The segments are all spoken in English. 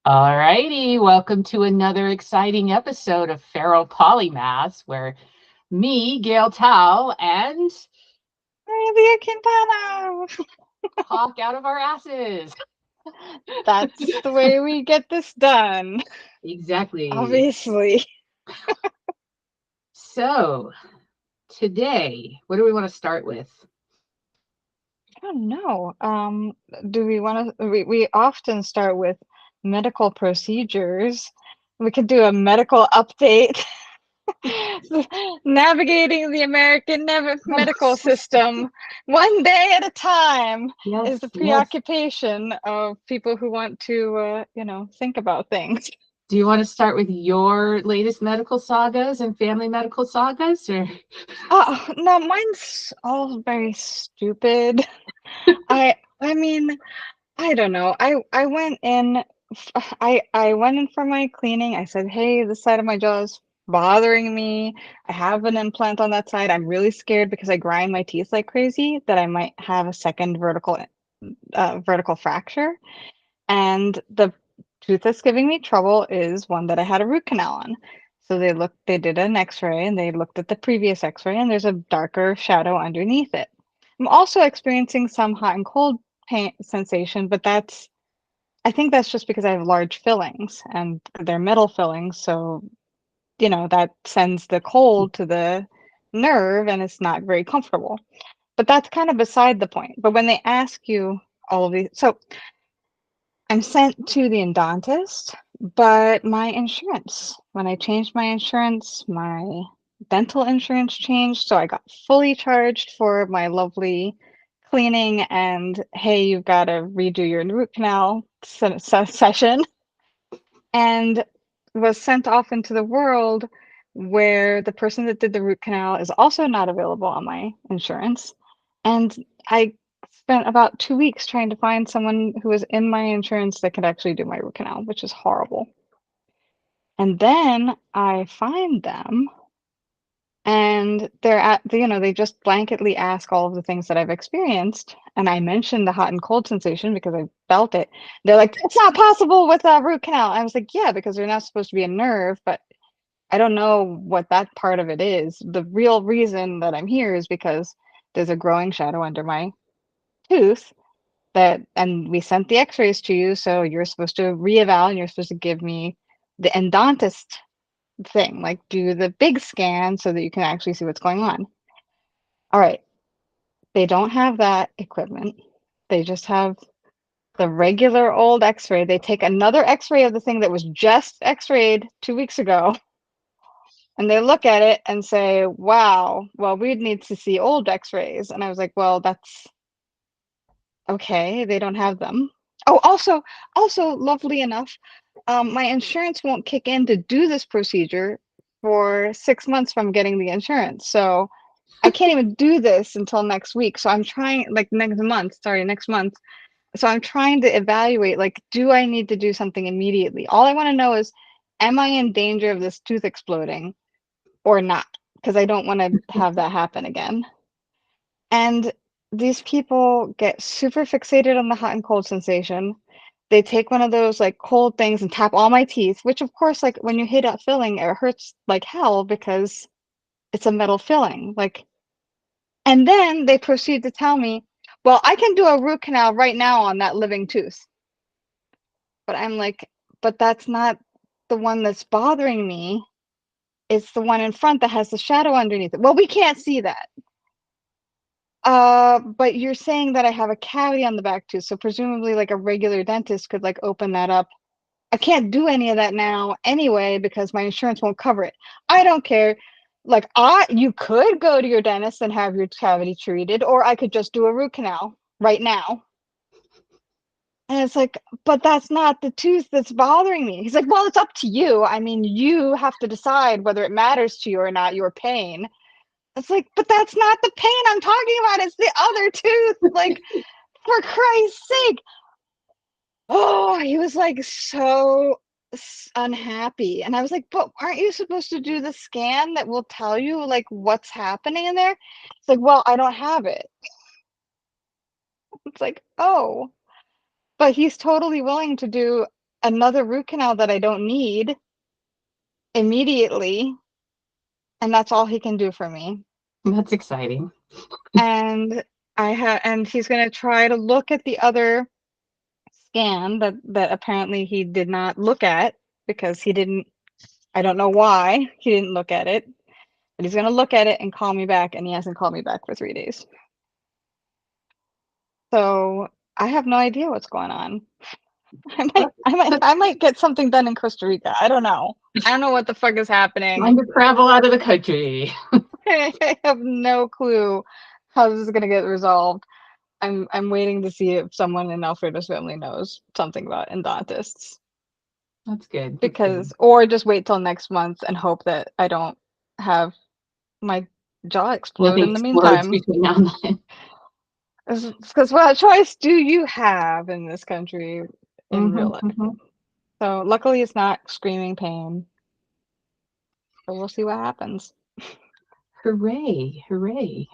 All righty, welcome to another exciting episode of Feral Polymaths, where me, Gail Tao, and Olivia Quintana. talk out of our asses. That's the way we get this done, Exactly. obviously. So, today, what do we want to start with? I don't know. Do we want to? We often start with medical procedures. We could do a medical update. Navigating the American Medical medical system. system one day at a time Yes, is the yes. preoccupation of people who want to, think about things. Do you want to start with your latest medical sagas and family medical sagas, or Oh, no, mine's all very stupid. I mean, I don't know. I went in I went in for my cleaning. I said, "Hey, this side of my jaw is bothering me. I have an implant on that side. I'm really scared because I grind my teeth like crazy that I might have a second vertical fracture." And the tooth that's giving me trouble is one that I had a root canal on. So they did an x-ray and they looked at the previous x-ray and there's a darker shadow underneath it. I'm also experiencing some hot and cold pain sensation, but I think that's just because I have large fillings and they're metal fillings. So, that sends the cold to the nerve and it's not very comfortable. But that's kind of beside the point. But when they ask you all of these, so I'm sent to the endodontist, but my insurance, when I changed my insurance, my dental insurance changed, so I got fully charged for my lovely cleaning and hey, you've got to redo your root canal session, and was sent off into the world where the person that did the root canal is also not available on my insurance. And I spent about 2 weeks trying to find someone who was in my insurance that could actually do my root canal, which is horrible. And then I find them and they just blanketly ask all of the things that I've experienced. And I mentioned the hot and cold sensation because I felt it. They're like, it's not possible with a root canal. I was like, yeah, because they're not supposed to be a nerve, but I don't know what that part of it is. The real reason that I'm here is because there's a growing shadow under my tooth and we sent the x-rays to you, so you're supposed to reeval and you're supposed to give me the endodontist thing, like do the big scan so that you can actually see what's going on. All right, they don't have that equipment. They just have the regular old x-ray. They take another x-ray of the thing that was just x-rayed 2 weeks ago and they look at it and say, wow, well, we'd need to see old x-rays. And I was like, well, that's okay. They don't have them. Oh, also, lovely enough, my insurance won't kick in to do this procedure for 6 months from getting the insurance. So I can't even do this until next week. So I'm trying, like next month. So I'm trying to evaluate, like, do I need to do something immediately? All I want to know is, am I in danger of this tooth exploding or not? Because I don't want to have that happen again. And these people get super fixated on the hot and cold sensation. They take one of those like cold things and tap all my teeth, which of course, like when you hit a filling, it hurts like hell because it's a metal filling. Like, and then they proceed to tell me, well, I can do a root canal right now on that living tooth. But I'm like, but that's not the one that's bothering me. It's the one in front that has the shadow underneath it. Well, we can't see that. But you're saying that I have a cavity on the back tooth, so presumably like a regular dentist could like open that up. I can't do any of that now anyway because my insurance won't cover it. I don't care. Like you could go to your dentist and have your cavity treated, or I could just do a root canal right now. And it's like, but that's not the tooth that's bothering me. He's like, well, it's up to you. I mean, you have to decide whether it matters to you or not, your pain. It's like, but that's not the pain I'm talking about. It's the other tooth. Like, for Christ's sake. Oh, he was like so unhappy. And I was like, but aren't you supposed to do the scan that will tell you like what's happening in there? It's like, well, I don't have it. It's like, oh, but he's totally willing to do. another root canal that I don't need immediately, and that's all he can do for me. That's exciting. And and he's going to try to look at the other scan that apparently he did not look at, because he didn't, I don't know why he didn't look at it, but he's going to look at it and call me back, and he hasn't called me back for 3 days. So I have no idea what's going on. I might get something done in Costa Rica. I don't know. I don't know what the fuck is happening. Time to travel out of the country. I have no clue how this is gonna get resolved. I'm waiting to see if someone in Alfredo's family knows something about endodontists. That's good. Because, or just wait till next month and hope that I don't have my jaw explode Nothing in the explodes meantime. between now and then. Because what choice do you have in this country in real life? Mm-hmm. So luckily it's not screaming pain. So we'll see what happens. Hooray, hooray.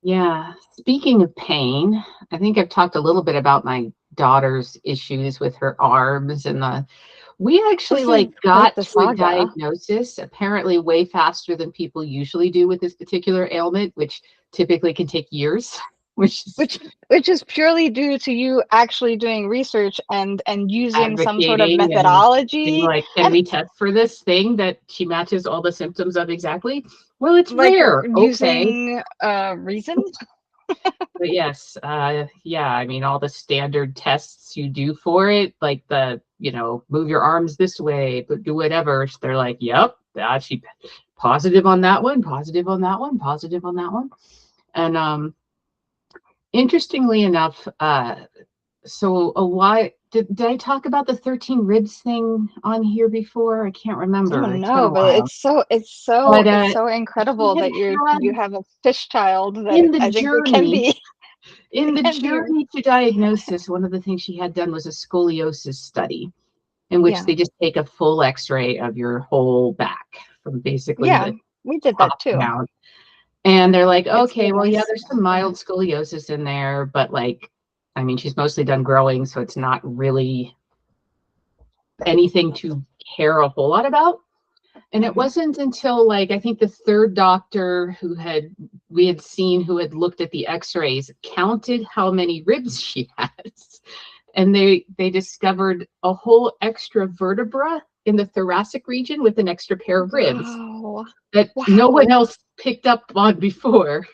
Yeah. Speaking of pain, I think I've talked a little bit about my daughter's issues with her arms and we actually got the to a saga. diagnosis apparently way faster than people usually do with this particular ailment, which typically can take years. Which is purely due to you actually doing research and using some sort of advocating and methodology. being like, can we test for this thing that she matches all the symptoms of exactly? Well, it's rare. Okay. Using reason. But yes, yeah, I mean, all the standard tests you do for it, like move your arms this way, but do whatever. They're like, yep, she positive on that one, positive on that one, positive on that one. And interestingly enough, so a why did I talk about the 13 ribs thing on here before? I can't remember. Oh no, but it's so incredible that you have a fish child that in the I think journey, it can be. In the journey to diagnosis, one of the things she had done was a scoliosis study in which they just take a full x-ray of your whole back from basically we did that too. Down. And they're like, okay, well, yeah, there's some mild scoliosis in there, but I mean, she's mostly done growing, so it's not really anything to care a whole lot about. And it wasn't until I think the third doctor we had seen who had looked at the x-rays counted how many ribs she has. And they discovered a whole extra vertebra in the thoracic region with an extra pair of ribs that no one else picked up on before.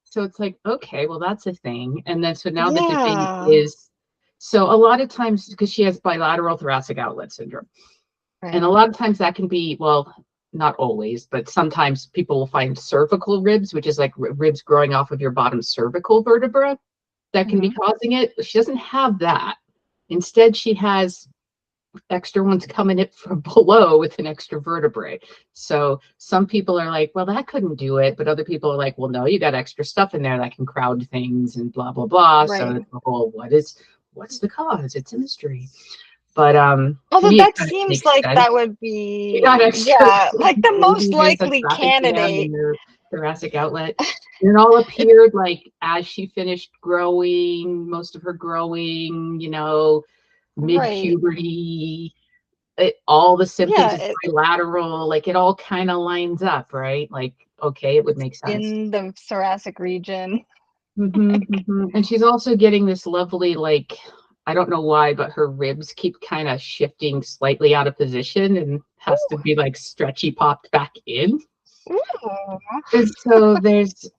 So it's like, okay, well, that's a thing. And then so now the debate is, so a lot of times, because she has bilateral thoracic outlet syndrome, and a lot of times that can be, well, not always, but sometimes people will find cervical ribs, which is like ribs growing off of your bottom cervical vertebra that can be causing it. She doesn't have that. Instead, she has extra ones coming in from below with an extra vertebrae. So some people are like, well, that couldn't do it. But other people are like, well, no, you got extra stuff in there that can crowd things and blah, blah, blah. So it's the whole, what's the cause? It's a mystery. But although that seems like that would be like the most likely candidate. Thoracic outlet. And it all appeared as she finished growing, most of her growing, mid-puberty, all the symptoms is bilateral, it all kind of lines up, right? Okay, it would make sense. In the thoracic region. And she's also getting this lovely, I don't know why, but her ribs keep kind of shifting slightly out of position and has to be stretchy popped back in. And so there's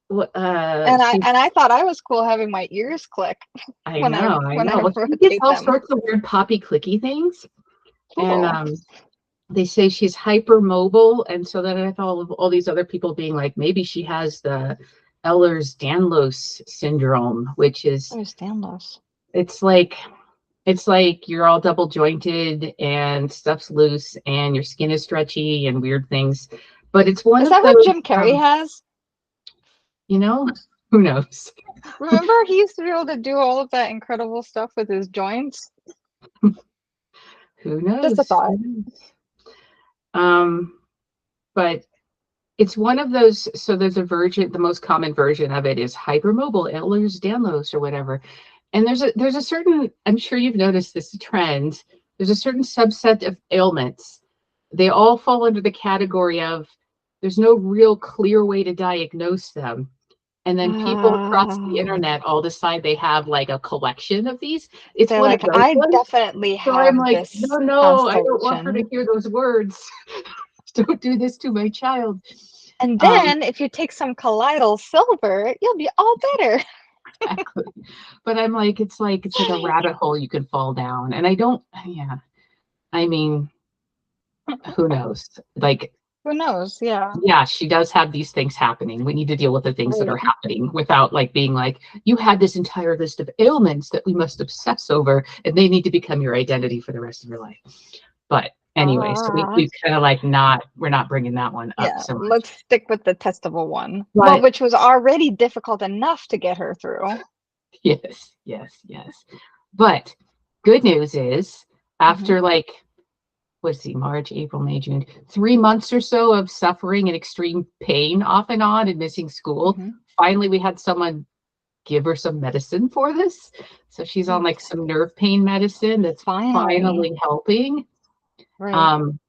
and I thought I was cool having my ears click. I know. Well, she gets all sorts of weird poppy clicky things. And they say she's hypermobile, and so then I have all these other people being like, maybe she has the Ehlers-Danlos syndrome, which is it's like you're all double jointed and stuff's loose and your skin is stretchy and weird things. But it's one is of that those, what Jim Carrey has? Who knows? Remember, he used to be able to do all of that incredible stuff with his joints. Who knows? Just a thought. But it's one of those. So there's a version. The most common version of it is hypermobile, Ehlers-Danlos, or whatever. And there's a certain, I'm sure you've noticed this trend. There's a certain subset of ailments. They all fall under the category of there's no real clear way to diagnose them. And then people across the Ah, internet all decide they have like a collection of these. It's they're one of like, those I ones. definitely So I'm have like, no, this no, I don't want her to constellation. hear those words. Don't do this to my child. And Um, then if you take some colloidal silver, you'll be all better. exactly. But I'm like, it's like a rabbit hole you can fall down. And I don't, yeah. I mean, who knows? Like, Who knows? Yeah. yeah, she does have these things happening. We need to deal with the things that are Right. happening without like being like, you had this entire list of ailments that we must obsess over, and they need to become your identity for the rest of your life. But anyway, so Ah, we kind of like we're not bringing that one up yeah. so much. Let's stick with the testable one. Well, But which was already difficult enough to get her through. yes, yes, yes. But good news is Hmm. after like let's see, March, April, May, June, 3 months or so of suffering and extreme pain off and on and missing school. Hmm. Finally, we had someone give her some medicine for this. So she's on like some nerve pain medicine that's Finally. finally helping. Right.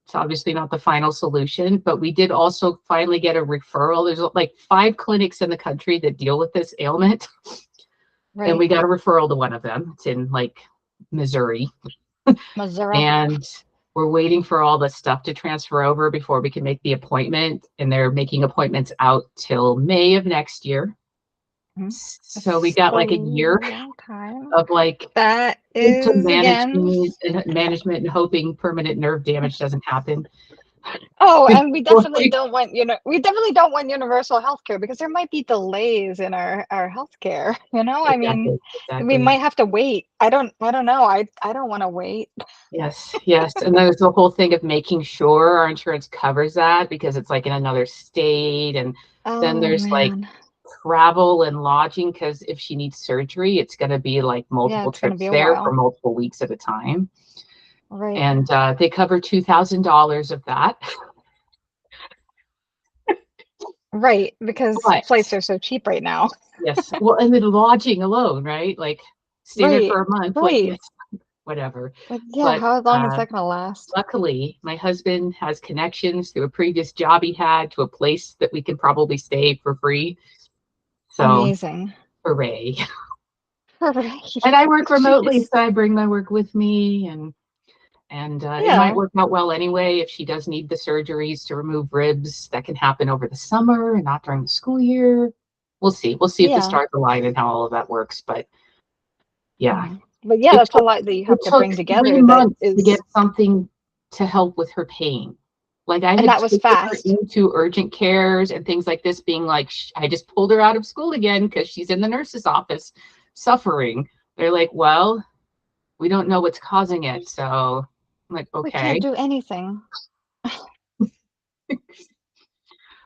It's obviously not the final solution, but we did also finally get a referral. There's like 5 clinics in the country that deal with this ailment, and Right. we got a referral to one of them. It's in like Missouri, Missouri. and we're waiting for all the stuff to transfer over before we can make the appointment. And they're making appointments out till May of next year. Mhm. So we It's got a like a year long time. of like That symptom is again. management and hoping permanent nerve damage doesn't happen. Oh, and we definitely Like, don't want, we definitely don't want universal healthcare because there might be delays in our healthcare, I mean, exactly, we exactly. might have to wait. I don't know. I don't want to wait. Yes, yes. And there's the whole thing of making sure our insurance covers that because it's like in another state. And then Oh there's like man. travel and lodging because if she needs surgery, it's going to be like Yeah, multiple it's gonna be trips a there for while. multiple weeks at a time. Right. And they cover $2,000 of that. Right, because But flights are so cheap right now. yes, well, and then lodging alone, right? Like stay there Right. for a month, like Right. yes, whatever. Like, yeah, But how long is that gonna last? luckily, my husband has connections through a previous job he had to a place that we can probably stay for free. So Amazing. hooray. Right. And I work remotely, Jeez. so I bring my work with me and it might Yeah. work out well anyway if she does need the surgeries to remove ribs that can happen over the summer and not during the school year. We'll see if the Yeah. stars align and how all of that works, but yeah, Mhm. But yeah, it that's a lot that you it have to took bring three together that months to get is, something to help with her pain. Like I and had that was taken her fast. into urgent cares and things like this, being like, I just pulled her out of school again because she's in the nurse's office suffering. They're like, well, we don't know what's causing it. So I'm like, We can't okay, do anything.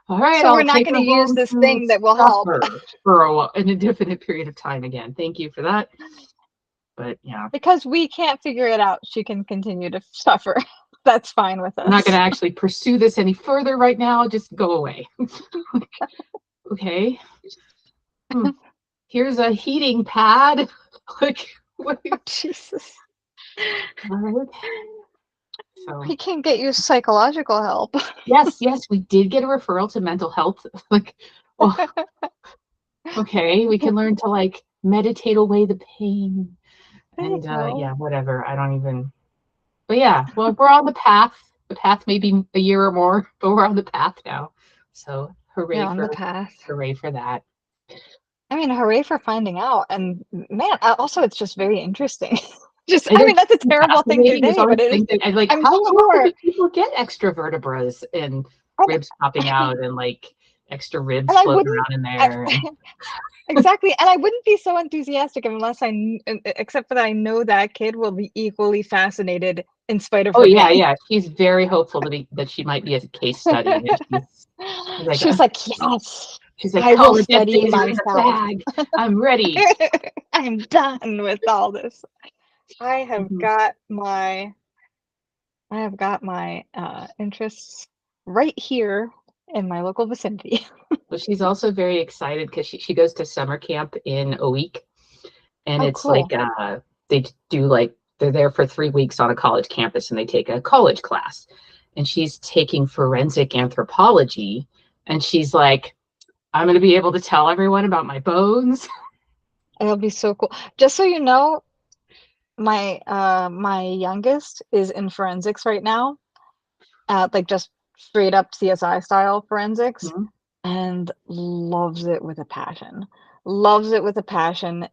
all right, So we're I'll not take going her to use home this to thing that will help suffer for an indefinite period of time again. Thank you for that. But yeah, because we can't figure it out. She can continue to suffer. That's fine with I'm not going us. to actually pursue this any further right now. Just go away. Okay. Hmm. Here's a heating pad. Like, what? Oh, Jesus. All right. So We can get you psychological help. yes, yes, we did get a referral to mental health. Like, well, okay, we can learn to like meditate away the pain There you and go. yeah, whatever. I don't even. But yeah, well, we're on the path. The path may be a year or more, but we're on the path now. So You're on the path. hooray for that. I mean, hooray for finding out. And man, also it's just very interesting. Just, It I is mean, that's a terrible thing to fascinating. There's say, always but it is. things that I like. I'm How often sure. do people get extra vertebrae and And, ribs popping out and like extra ribs and I floating wouldn't. around in I, there? And exactly. And I wouldn't be so enthusiastic unless except for that, I know that kid will be equally fascinated in spite of oh her yeah, pain. yeah. She's very hopeful that she might be a case study, and she's like, She's like, yes, she's like, I will college study essays are in the myself. bag. I'm ready. I'm done with all this. I have Mhm. got my I have got my interests right here in my local vicinity. But she's also very excited because she goes to summer camp in a week, And Oh, it's like cool. they do like they're there for 3 weeks on a college campus and they take a college class. And she's taking forensic anthropology, and she's like, I'm going to be able to tell everyone about my bones. It'll be so cool. Just so you know, my youngest is in forensics right now, like just straight up CSI style forensics, Mhm. and loves it with a passion. Loves it with a passion.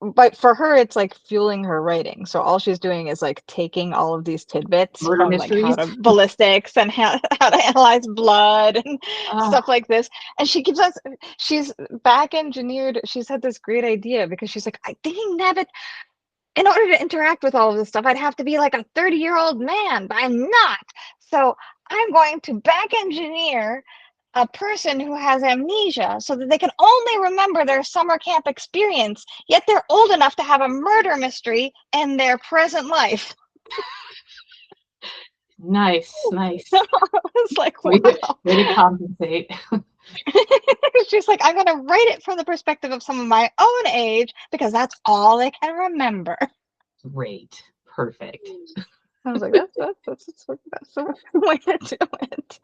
But for her, it's like fueling her writing. So all she's doing is like taking all of these tidbits Murder from like how mysteries. to ballistics and how to analyze blood and Uh, stuff like this. And she gives us, she's back engineered. She's had this great idea because she's like, I didn't have it. In order to interact with all of this stuff, I'd have to be like a 30-year-old man, but I'm not. So I'm going to back engineer a person who has amnesia so that they can only remember their summer camp experience, yet they're old enough to have a murder mystery in their present life. nice, nice. I was like, Way to, wow. way to compensate. She's like, I'm going to write it from the perspective of some of my own age because that's all I can remember. Great. Perfect. I was like, that's the way to do it.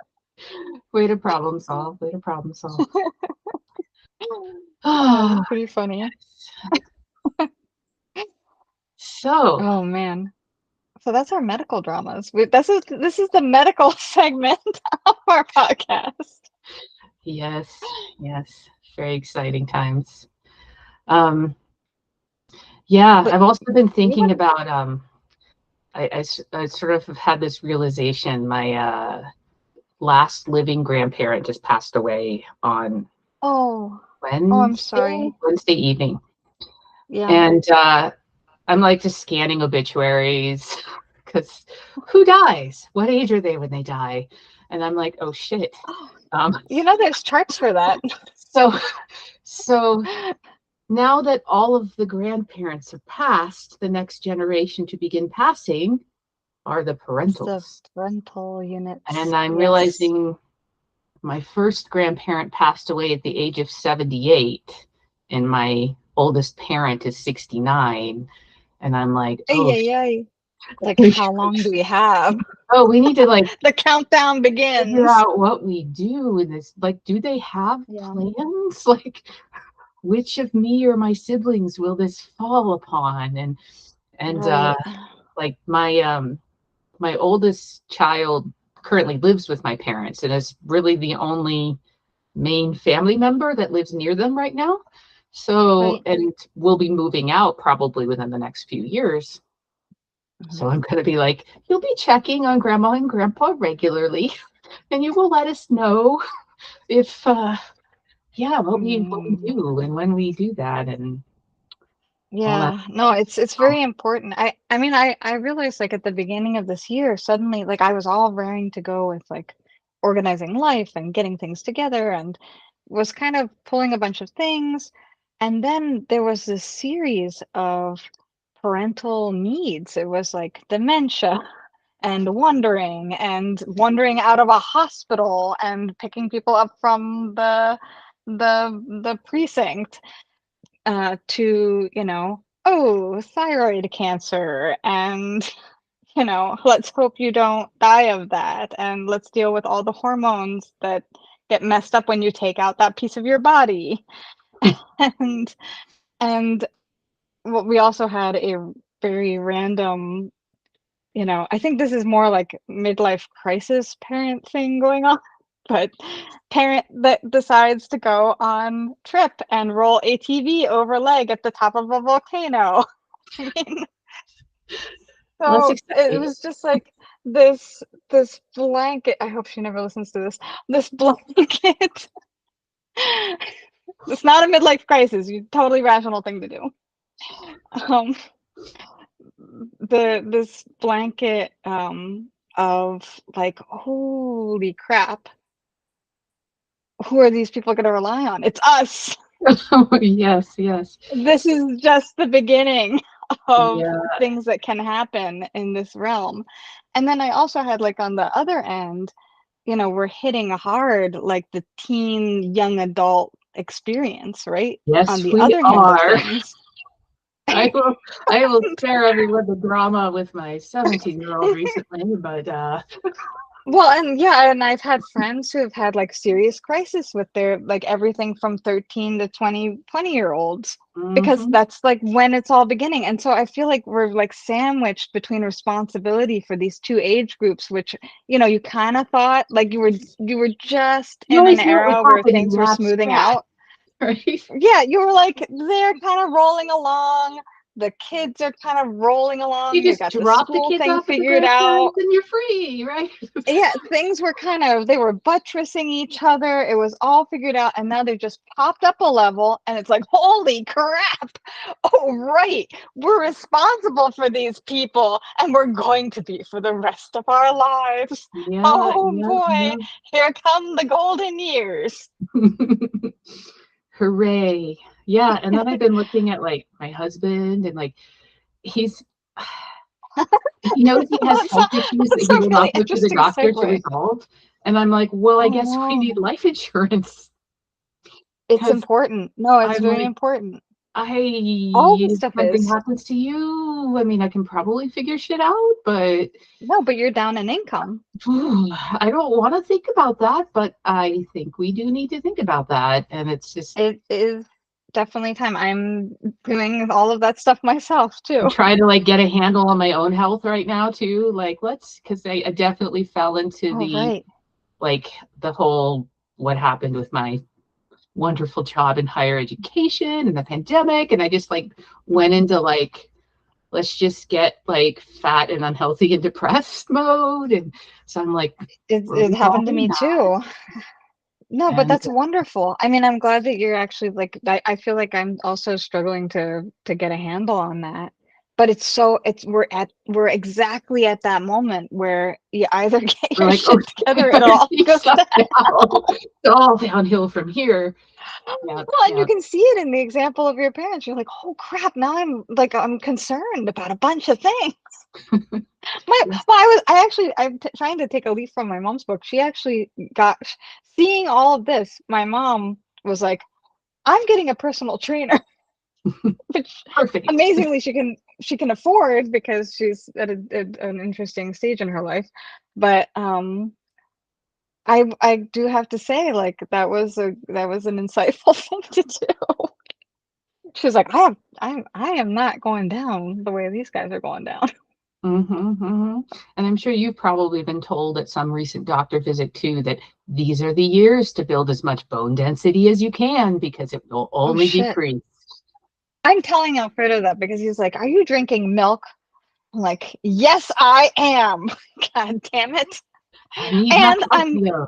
Way to problem solve. Way to problem solve. That's Oh, pretty funny. so Oh man. So that's our medical dramas. This is the medical segment of our podcast. yes, yes. Very exciting times. Um, yeah, But I've also been thinking even about I sort of have had this realization. My last living grandparent just passed away on oh, I'm Wednesday, sorry. Wednesday evening. Yeah. And I'm like just scanning obituaries because who dies? What age are they when they die? And I'm like, oh shit. Oh, Um, there's charts for that. so so now that all of the grandparents have passed, the next generation to begin passing are the It's the parentals. rental units. And I'm Yes. realizing my first grandparent passed away at the age of 78, and my oldest parent is 69. And I'm like, Ay, oh, ay, ay. Like, how long do we have? oh, we need to like The countdown figure begins. out what we do with this. Like, do they have Yeah. plans? Like, which of me or my siblings will this fall upon? And Right. like my oldest child currently lives with my parents and is really the only main family member that lives near them right now. So, Right. and we'll be moving out probably within the next few years. Mhm. So I'm going to be like, you'll be checking on grandma and grandpa regularly, and you will let us know if, yeah, what we Mm. do and when we do that and all that. Yeah, no, it's very important. I mean, I realized like at the beginning of this year, suddenly like I was all raring to go with like organizing life and getting things together and was kind of pulling a bunch of things. And then there was this series of parental needs. It was like dementia and wandering out of a hospital and picking people up from the precinct to, oh, thyroid cancer, and, let's hope you don't die of that, and let's deal with all the hormones that get messed up when you take out that piece of your body. And and what we also had a very random, I think this is more like midlife crisis parent thing going on, but parent that decides to go on trip and roll ATV over leg at the top of a volcano. I mean, Well, that's so it exciting. was just like this blanket. I hope she never listens to this. This blanket. It's not a midlife crisis. You totally rational thing to do. Um, this blanket of like, holy crap, who are these people going to rely on? It's us. Yes, yes. This is just the beginning of Yeah. things that can happen in this realm. And then I also had like on the other end, we're hitting hard like the teen young adult experience, right? On Yes, the we other hand of are. things. I will spare everyone the drama with my 17-year-old recently, but Well, and yeah, and I've had friends who have had like serious crisis with their like everything from 13 to 20-year-olds because mhm. that's like when it's all beginning. And so I feel like we're like sandwiched between responsibility for these two age groups, which, you kind of thought like you were just You in an always knew it would era where happen in things the were smoothing abstract, out. right? Yeah, you were like they're kind of rolling along. The kids are kind of rolling You along. They just got the drop the school kids thing off at the figured out. grandparents and you're free, right? Yeah, things were they were buttressing each other. It was all figured out, and now they've just popped up a level, and it's like, holy crap! Oh, right, we're responsible for these people, and we're going to be for the rest of our lives. Yeah, Oh yeah, boy, yeah. here come the golden years. Hooray. Yeah, and then I've been looking at like my husband and like he's he knows he has That's health issues that that's he a will really not go to the interesting doctor to segue. resolve. And I'm like, well, I Oh guess we need no, life insurance it's because important. No, it's I'm very like, important. I All this if stuff something is. happens to you, I mean, I can probably figure shit out, but No, but you're down in income. I don't want to think about that, but I think we do need to think about that. And it's just It is definitely time. I'm doing all of that stuff myself I'm too. trying to like get a handle on my own health right now too. Like because I definitely fell into Oh, the right. like the whole what happened with my wonderful job in higher education and the pandemic, and I just like went Mhm. into like let's just get like fat and unhealthy and depressed mode, and so I'm like It happened to resolving me that, too. No, but and that's wonderful. I mean, I'm glad that you're actually like I feel like I'm also struggling to get a handle on that. But we're exactly at that moment where you either get we're your like, oh, shit together, we it better all figure goes stuff to out. It's all downhill from here. Yeah, well, and you yeah. can see it in the example of your parents. You're like, oh crap, now I'm concerned about a bunch of things. I'm trying to take a leaf from my mom's book. She actually got seeing all of this. My mom was like, I'm getting a personal trainer, which Perfect. amazingly she can afford because she's at an interesting stage in her life. But I do have to say like that was an insightful thing to do. She was like, I am not going down the way these guys are going down. And I'm sure you've probably been told at some recent doctor visit too that these are the years to build as much bone density as you can because it will Oh only shit. decrease. I'm telling Alfredo that because he's like, "Are you drinking milk?" I'm like, "Yes, I am." God damn it. I need my And I'm calcium.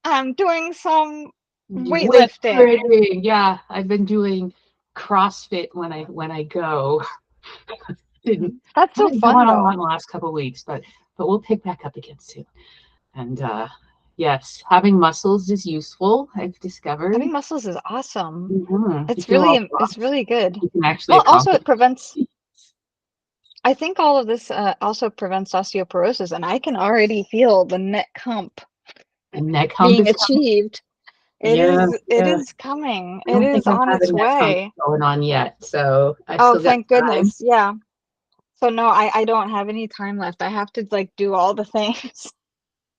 I'm doing some Weight weightlifting. training. Yeah, I've been doing CrossFit when I go. Didn't That's so haven't fun gone on though. the last couple of weeks, but we'll pick back up again soon. And yes, having muscles is useful, I've discovered. Having muscles is awesome. You It's feel all really good. you can actually Well, also accomplish. it prevents I think all of this also prevents osteoporosis, and I can already feel the neck hump And neck hump being is coming. achieved. It Yeah, is it yeah. is coming. I It don't think is I on have a its neck hump way. going on yet, so I Oh, still got thank time. goodness. Yeah. So no, I don't have any time left. I have to like do all the things.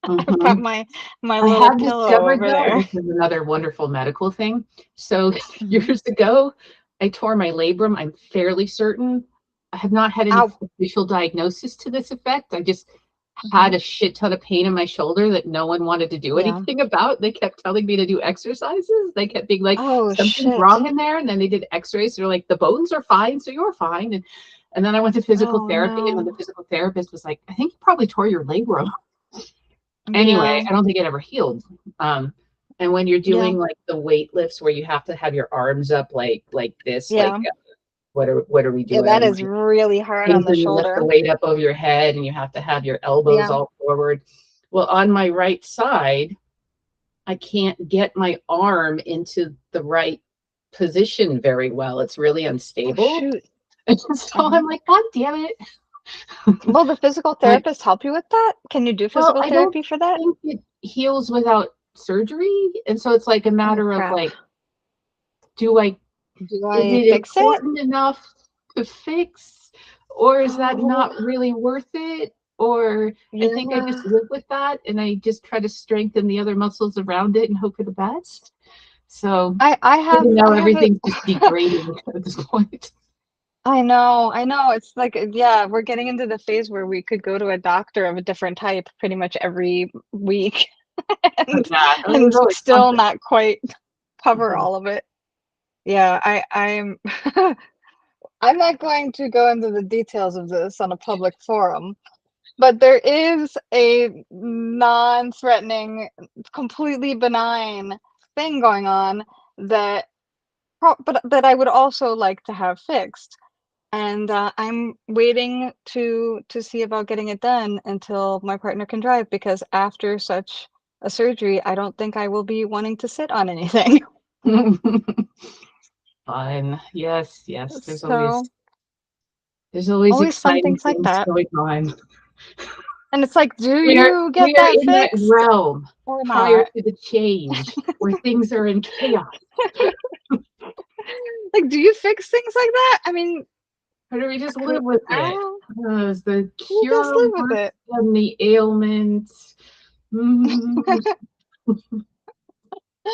I've got hmm my I little have pillow discovered over though, there. this is another wonderful medical thing. So Mhm. years ago, I tore my labrum. I'm fairly certain. I have not had any Ow. official diagnosis to this effect. I just Mhm. had a shit ton of pain in my shoulder that no one wanted to do Yeah. anything about. They kept telling me to do exercises. They kept being like, Oh something's shit. wrong in there. And then they did x-rays. They're like, the bones are fine, so you're fine. And then I went to physical Oh therapy, and then the no. physical therapist was like, I think you probably tore your labrum. Anyway, Yeah. I don't think it ever healed. Um, and when you're Yeah. doing like the weight lifts where you have to have your arms up like this, like Yeah. what are we Yeah, doing? that I'm is like really hard on things the where you lift the shoulder. weight up over your head and you have to have your elbows Yeah. all forward. Well, on my right side, I can't get my arm into the right position very well. It's really Oh unstable. shoot. And so Uh-huh. I'm like, God damn it. Will the physical But therapist help you with that? Can you do well, physical I don't therapy for that? think it heals without surgery. And so it's like a Oh matter of crap. like, do I Do is I it fix it? important enough? to fix, or is that Oh, not really worth it? Or I think I yeah. just live with that and I just try to strengthen the other muscles around it and hope for the best. So even though I have it. everything's just degrading at this point. I know. It's like, yeah, we're getting into the phase where we could go to a doctor of a different type pretty much every week and Yeah, and there's always still something. not quite cover Mhm. all of it. Yeah, I'm I'm not going to go into the details of this on a public forum, but there is a non-threatening, completely benign thing going on that but that I would also like to have fixed. And I'm waiting to see about getting it done until my partner can drive because after such a surgery, I don't think I will be wanting to sit on anything. Fun. Yes, yes. So, There's always always fun exciting things like things that. going on. And it's like, do We are you we get are that in that fixed realm or prior not? to the change where things are in chaos. Like, do you fix things like that? I mean, Or do we just live with it? I Is the you just cure live with worse it. than the ailment? Mm,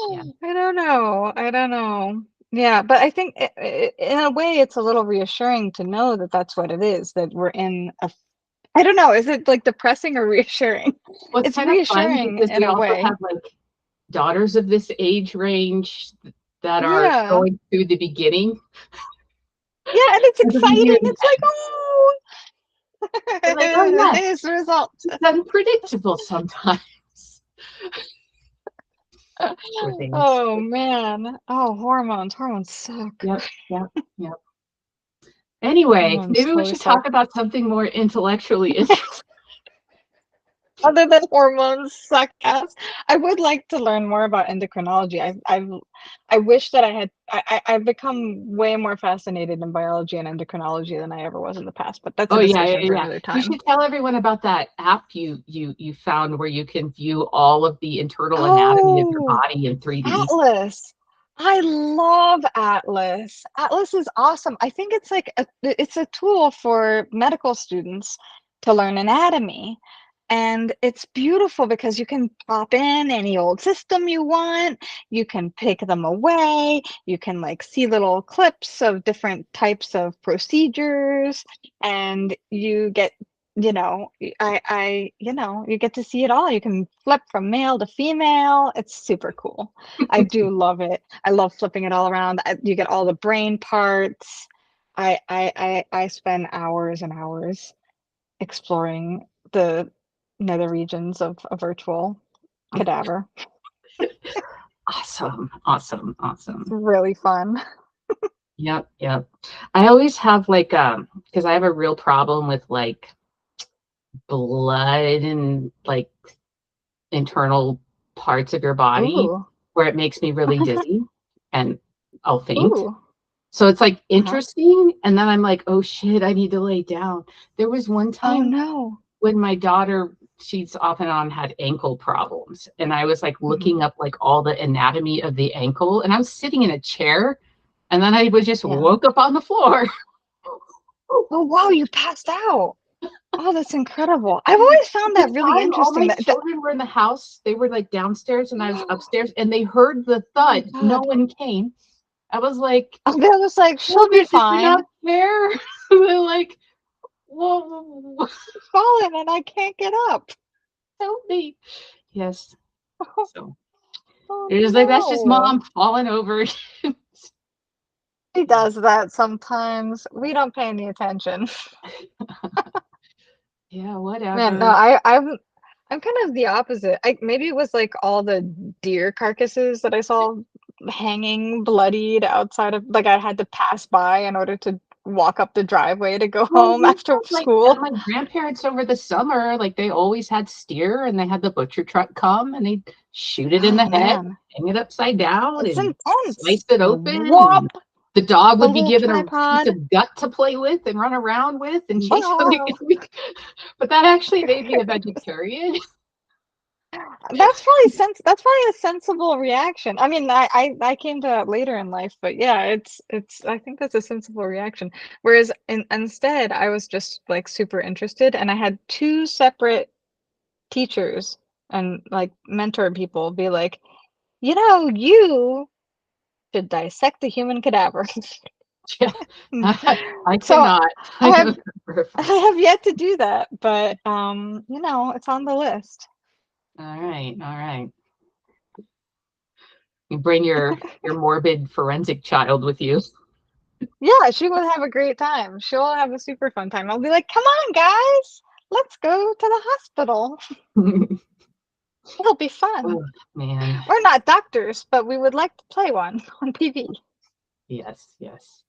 yeah. I don't know. I don't know. Yeah, but I think in a way it's a little reassuring to know that that's what it is, that we're in a I don't know, is it like depressing or reassuring? Well, it's It's kind of fun reassuring because in we a also way. have like daughters of this age range that are Yeah. going through the beginning Yeah, and it's of the exciting. year. It's like, oh, They're like, oh yeah, here's the result. it's unpredictable sometimes. Poor things. Oh man. Oh, hormones. Hormones suck. Yep, yep, yep. Anyway, Hormones maybe we totally should suck. talk about something more intellectually interesting. Other than hormones suck ass. I would like to learn more about endocrinology. I wish that I had I've become way more fascinated in biology and endocrinology than I ever was in the past, but that's a Oh yeah, yeah, discussion for yeah. another You time. should tell everyone about that app you found where you can view all of the internal anatomy of your Oh, body in 3D. Atlas. I love Atlas. Atlas is awesome. I think it's like it's a tool for medical students to learn anatomy. And it's beautiful because you can pop in any old system you want. You can pick them away. You can like see little clips of different types of procedures and you get you get to see it all. You can flip from male to female. It's super cool. I do love it. I love flipping it all around. You get all the brain parts. I spend hours and hours exploring the nether regions of a virtual cadaver. Awesome, awesome, It's awesome. really fun. Yep, yep. I always have like because I have a real problem with like blood and like internal parts of your body Ooh. where it makes me really dizzy and I'll faint. Ooh. So it's like Uh-huh. interesting. And then I'm like, oh shit, I need to lay down. There was one Oh time no. when my daughter, she's off and on had ankle problems. And I was like Mhm. looking up like all the anatomy of the ankle. And I was sitting in a chair. And then I was just Yeah. woke up on the floor. Oh wow, you passed out. Oh, that's incredible. I've always found The that really time all interesting my that children were in the house, they were like downstairs and I was oh upstairs and they heard the my thud. No God. one came. I was like, They're just like, well, she'll be did you not fine. care? They're like, whoa, Falling and I can't get up. help me. Yes. So Oh they're just like, that's just no. mom falling over. She does that sometimes. We don't pay any attention. Yeah, Man, no, whatever. I'm kind of the opposite. Maybe it was like all the deer carcasses that I saw hanging bloodied outside of like I had to pass by in order to walk up the driveway to go Well, home you after know, like at school. my grandparents over the summer, like they always had steer and they had the butcher truck come and they'd shoot it in Oh the head, man, hang it upside down it's and intense. slice it open. Whop, And the dog the would be little given a piece tripod. of gut to play with and run around with and chase other Wow. But that actually made me a vegetarian. That's probably a sensible reaction. I mean, I came to that later in life, but yeah, it's I think that's a sensible reaction. Whereas instead, I was just like super interested, and I had two separate teachers and like mentor people be like, you should dissect the human cadaver. Yeah, I So cannot. I I have know for a I fact. have yet to do that, but it's on the list. All right, all right. You bring your morbid forensic child with you. Yeah, she will have a great time. She'll have a super fun time. I'll be like, come on, guys, let's go to the hospital. It'll be fun. Oh, man. We're not doctors, but we would like to play one on TV. Yes, yes.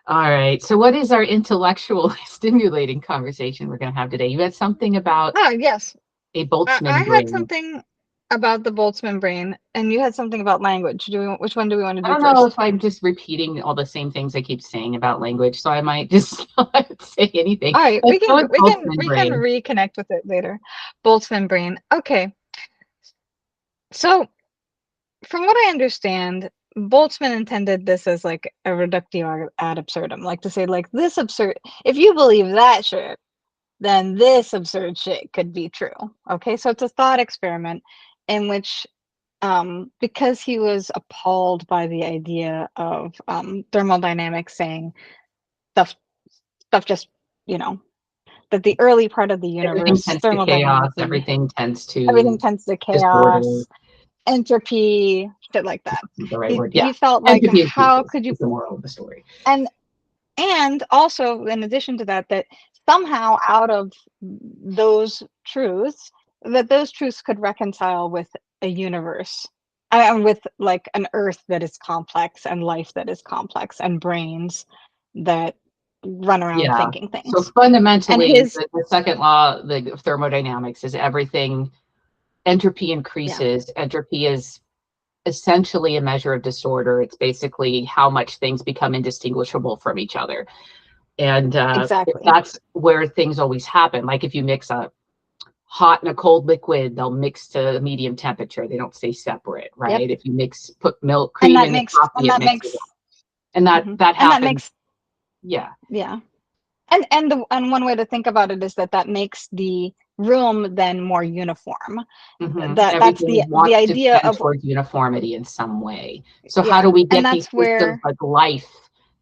All right. So what is our intellectual stimulating conversation we're going to have today? You had something about Oh, yes. a I Boltzmann had brain. something about the Boltzmann brain, and you had something about language. Which one do we want to I do don't know first? if I'm just repeating all the same things I keep saying about language, so I might just not say anything. All right, Let's go with Boltzmann we can brain. reconnect with it later. Boltzmann brain. Okay. So from what I understand, Boltzmann intended this as like a reductio ad absurdum, like to say like this absurd. If you believe that shit, then this absurd shit could be true. Okay, so it's a thought experiment in which, because he was appalled by the idea of thermodynamics saying stuff just you know that the early part of the Everything universe tends to chaos. thermodynamically Everything tends everything to tends to disorder. chaos, entropy, shit like that. Isn't the right He word. Yeah. he felt like Entropy how increases could you is the moral of the story. and and also in addition to that that somehow out of those truths those truths could reconcile with a universe and with like an earth that is complex and life that is complex and brains that run around Yeah. thinking So things. And fundamentally, his the second law, the thermodynamics, is everything entropy yeah, increases. Entropy is essentially a measure of disorder. It's basically how much things become indistinguishable from each other. And exactly. that's where things always happen. Like if you mix a hot and a cold liquid, they'll mix to a medium temperature. They don't stay separate, Yep. right? If you put milk, And cream in your coffee, it mixes. And mhm. that And that happens. makes Yeah. yeah. And one way to think about it is that makes the room then more uniform. That's Everything the wants to idea tend of towards uniformity in some way. So how yeah, do we and get these that's systems where like life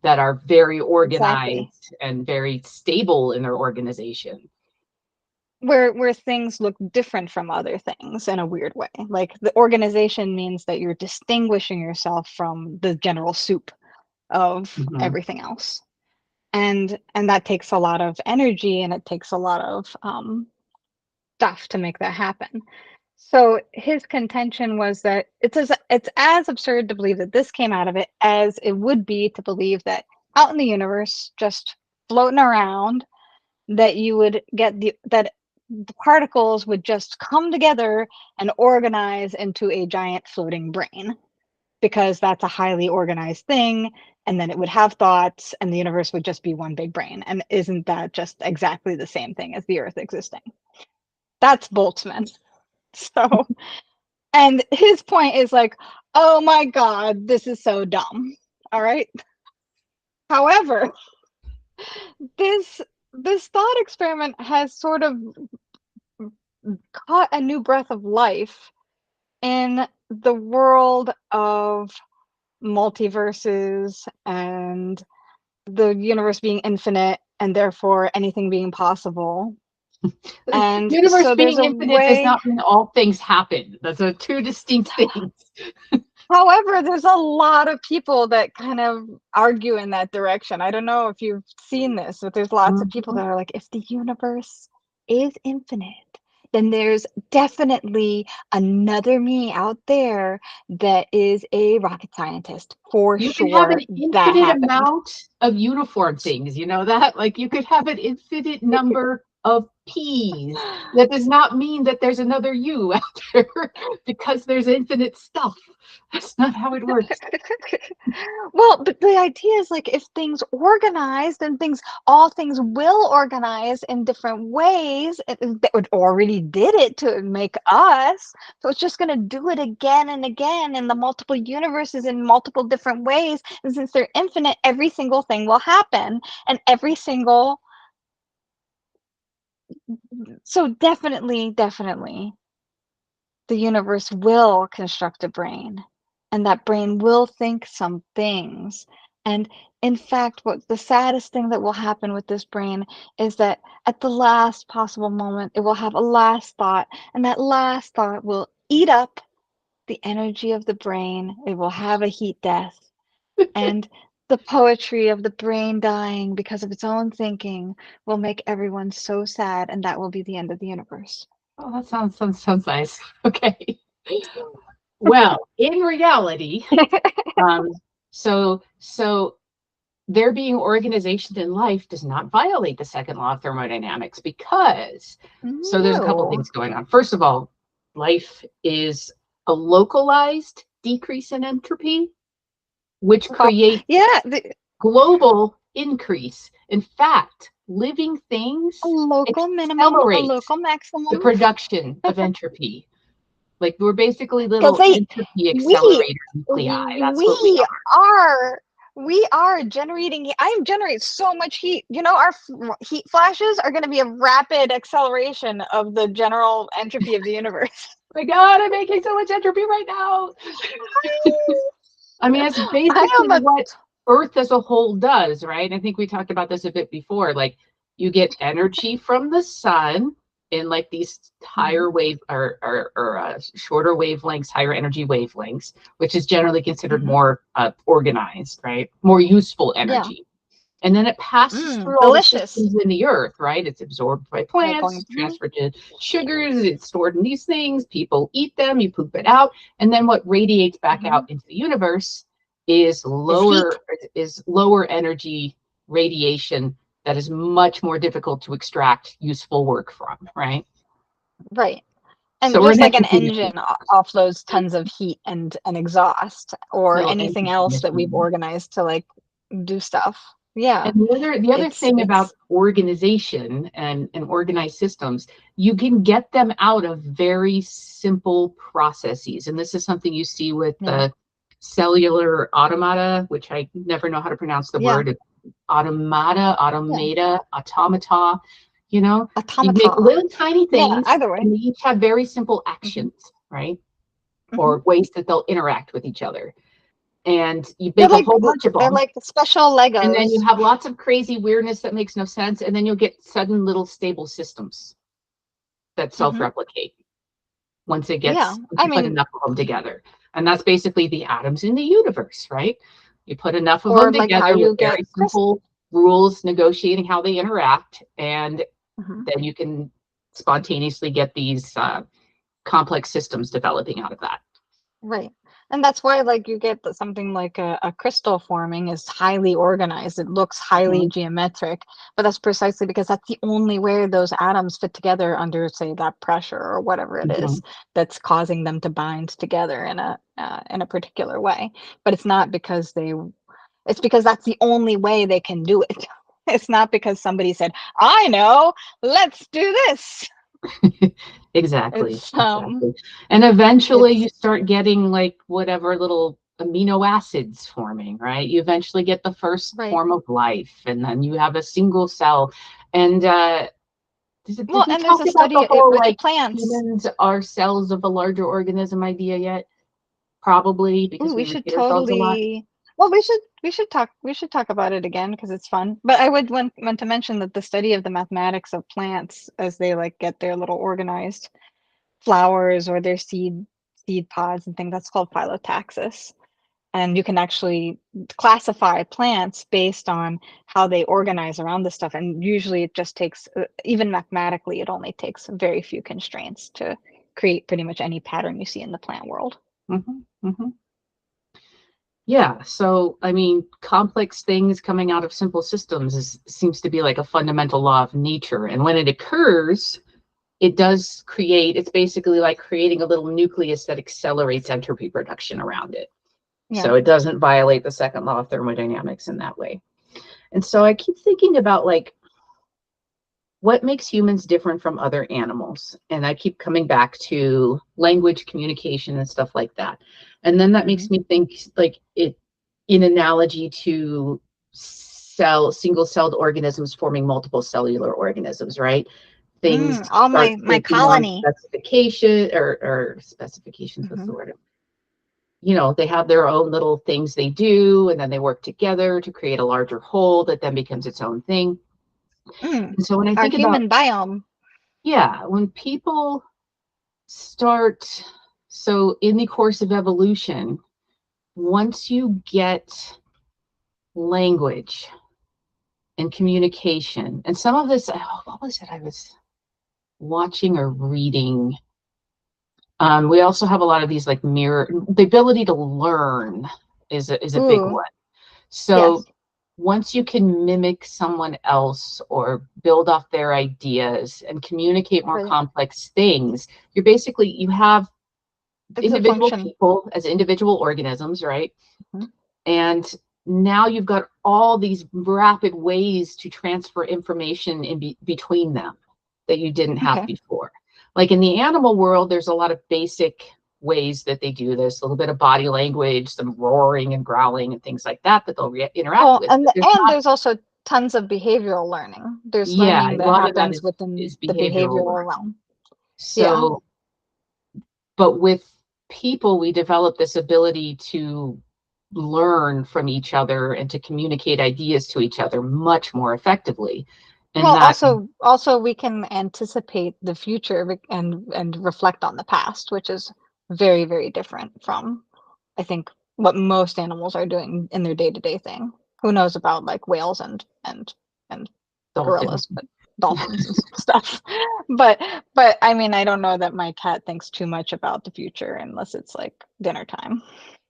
that are very exactly organized and very stable in their organization? where things look different from other things in a weird way. Like the organization means that you're distinguishing yourself from the general soup of Mhm. everything else. And that takes a lot of energy and it takes a lot of stuff to make that happen. So his contention was that it's as absurd to believe that this came out of it as it would be to believe that out in the universe, just floating around, that you would get that the particles would just come together and organize into a giant floating brain because that's a highly organized thing and then it would have thoughts and the universe would just be one big brain. And isn't that just exactly the same thing as the earth existing? That's Boltzmann. So and his point is like, oh my God, this is so dumb. All right. However, this this thought experiment has sort of caught a new breath of life in the world of multiverses and the universe being infinite and therefore anything being possible. The And universe so there's being a infinite does way. not mean all things happen. Those are two distinct things. However, there's a lot of people that kind of argue in that direction. I don't know if you've seen this, but there's lots of people Mhm. that are like, if the universe is infinite, then there's definitely another me out there that is a rocket scientist. For You could have an sure, that infinite happened. amount of uniform things. You know that? Like you could have an infinite number of peas. That does not mean that there's another you out there because there's infinite stuff. That's not how it works. Well, but the idea is like if things organize, then all things will organize in different ways. It already did it to make us. So it's just going to do it again and again in the multiple universes in multiple different ways. And since they're infinite, every single thing will happen. And so definitely, the universe will construct a brain, and that brain will think some things. And in fact, what the saddest thing that will happen with this brain is that at the last possible moment, it will have a last thought, and that last thought will eat up the energy of the brain. It will have a heat death. And the poetry of the brain dying because of its own thinking will make everyone so sad, and that will be the end of the universe. Oh, that sounds nice. Okay. Well, in reality, so there being organization in life does not violate the second law of thermodynamics because so there's a couple No. things going on. First of all, life is a localized decrease in entropy, which creates global increase. In fact, living things a local minimum, a accelerate local maximum. the production of entropy. Like we're basically little entropy accelerator nuclei. That's what we are. We are generating. I am generating so much heat. You know, our heat flashes are going to be a rapid acceleration of the general entropy of the universe. Oh my God, I'm making so much entropy right now. I mean, it's basically what Earth as a whole does, right? I think we talked about this a bit before. Like you get energy from the sun in like these higher wave or shorter wavelengths, higher energy wavelengths, which is generally considered more organized, right? More useful energy. Yeah. And then it passes through all the systems in the earth, right? It's absorbed by plants, transferred to sugars, it's stored in these things, people eat them, you poop it out. And then what radiates back out into the universe is lower energy radiation that is much more difficult to extract useful work from, right? Right. And so just like an engine offloads tons of heat and exhaust or anything else that we've organized to like do stuff. Yeah. And the other thing about organization and organized systems, you can get them out of very simple processes. And this is something you see with the cellular automata, which I never know how to pronounce the word. Automata, you know, you make little tiny things, either way. and they each have very simple actions, right? Or ways that they'll interact with each other. And you make a whole bunch of them. They're like special Legos. And then you have lots of crazy weirdness that makes no sense. And then you'll get sudden little stable systems that self-replicate once it gets, put enough of them together. And that's basically the atoms in the universe, right? You put enough of them together with very simple rules, negotiating how they interact, and then you can spontaneously get these complex systems developing out of that. Right. And that's why like you get something like a crystal forming is highly organized. It looks highly geometric, but that's precisely because that's the only way those atoms fit together under, say, that pressure or whatever it is that's causing them to bind together in a particular way. But it's not because it's because that's the only way they can do it. It's not because somebody said, I know, let's do this. Exactly. And eventually you start getting like whatever little amino acids forming, right? You eventually get the first form of life, and then you have a single cell. And and there's a study with plants. Humans are cells of a larger organism idea yet? Probably because we should totally. Well, we should talk about it again because it's fun. But I would want to mention that the study of the mathematics of plants as they like get their little organized flowers or their seed pods and things, that's called phyllotaxis. And you can actually classify plants based on how they organize around this stuff. And usually it just takes, even mathematically, it only takes very few constraints to create pretty much any pattern you see in the plant world. Yeah, so I mean, complex things coming out of simple systems seems to be like a fundamental law of nature. And when it occurs, it does create, it's basically like creating a little nucleus that accelerates entropy production around it. Yeah. So it doesn't violate the second law of thermodynamics in that way. And so I keep thinking about like what makes humans different from other animals. And I keep coming back to language, communication, and stuff like that. And then that makes me think like it in analogy to single-celled organisms forming multiple cellular organisms, right? Things All start my taking on colony. specification or specifications, what's the word? You know, they have their own little things they do, and then they work together to create a larger whole that then becomes its own thing. And so when I Our think about, human biome. yeah, when people start, so in the course of evolution, once you get language and communication, and some of this, oh, what was it I was watching or reading? We also have a lot of these like the ability to learn is a big Ooh, one. So yes. once you can mimic someone else or build off their ideas and communicate more Right. complex things, you have It's a individual function. people as individual organisms, right? Mhm. And now you've got all these rapid ways to transfer information between them that you didn't have Okay. before. Like in the animal world, there's a lot of basic ways that they do this, a little bit of body language, some roaring and growling and things like that they'll interact Well, with. and But there's not, there's also tons of behavioral learning. There's yeah, learning a that lot of that happens within is the behavioral behavioral learning. realm. Yeah. So, but with people, we develop this ability to learn from each other and to communicate ideas to each other much more effectively. And Well, that, also we can anticipate the future and reflect on the past, which is very, very different from, I think, what most animals are doing in their day-to-day thing. Who knows about like whales and dolphins. gorillas, but dolphins and stuff. But I mean, I don't know that my cat thinks too much about the future unless it's like dinner time.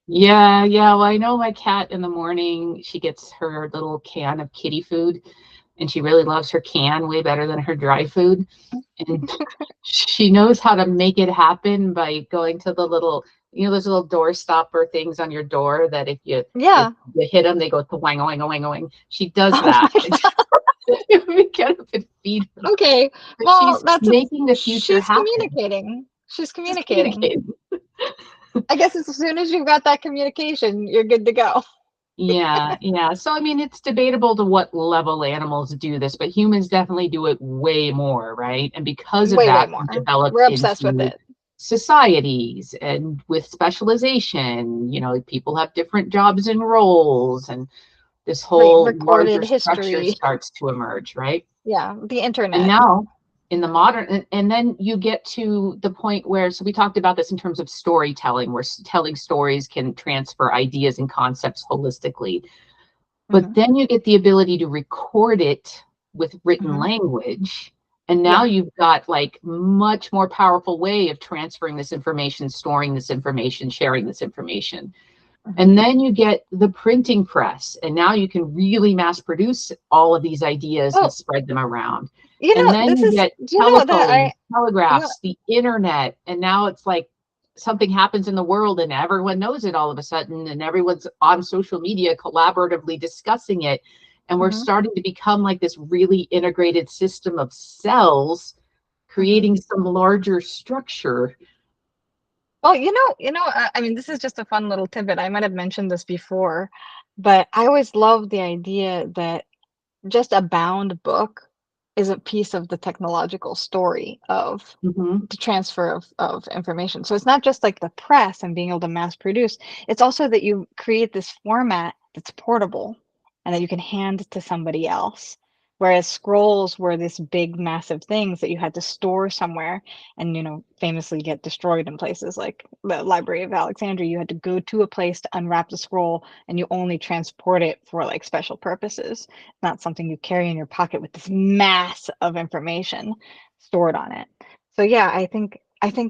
Yeah, yeah. Well, I know my cat in the morning, she gets her little can of kitty food, and she really loves her can way better than her dry food. And she knows how to make it happen by going to the little, you know, those little door stopper things on your door that if Yeah. you hit them, they go to wang, wang, wang, wang. She does Oh that. my God. We get up and feed her. Okay. But Well, she's making the future she's happen. communicating. She's She's communicating. communicating. I guess as soon as you've got that communication, you're good to go. Yeah, yeah. So I mean, it's debatable to what level animals do this, but humans definitely do it way more, right? And because of Way, way that, we more. developed We're obsessed with into it. societies and with specialization. You know, people have different jobs and roles, and this Right. whole larger Recorded structure history. starts to emerge, right? Yeah. The And internet. now in the modern, and then you get to the point where, so we talked about this in terms of storytelling, where telling stories can transfer ideas and concepts holistically. But Hmm. then you get the ability to record it with written Hmm. language. And now Yeah. you've got like much more powerful way of transferring this information, storing this information, sharing this information. Hmm. And then you get the printing press, and now you can really mass produce all of these ideas and Oh, spread them around. you And know, then this you is, get do you know that telephones, you know, telegraphs, the internet, and now it's like something happens in the world and everyone knows it all of a sudden, and everyone's on social media collaboratively discussing it. And we're mhm, starting to become like this really integrated system of cells, mhm. creating some larger structure. Well, I mean, this is just a fun little tidbit. I might have mentioned this before, but I always love the idea that just a bound book is a piece of the technological story of Mm-hmm. the transfer of information. So it's not just like the press and being able to mass produce, it's also that you create this format that's portable and that you can hand to somebody else. Whereas scrolls were this big, massive things that you had to store somewhere and, famously get destroyed in places like the Library of Alexandria. You had to go to a place to unwrap the scroll and you only transport it for like special purposes, not something you carry in your pocket with this mass of information stored on it. So yeah, I think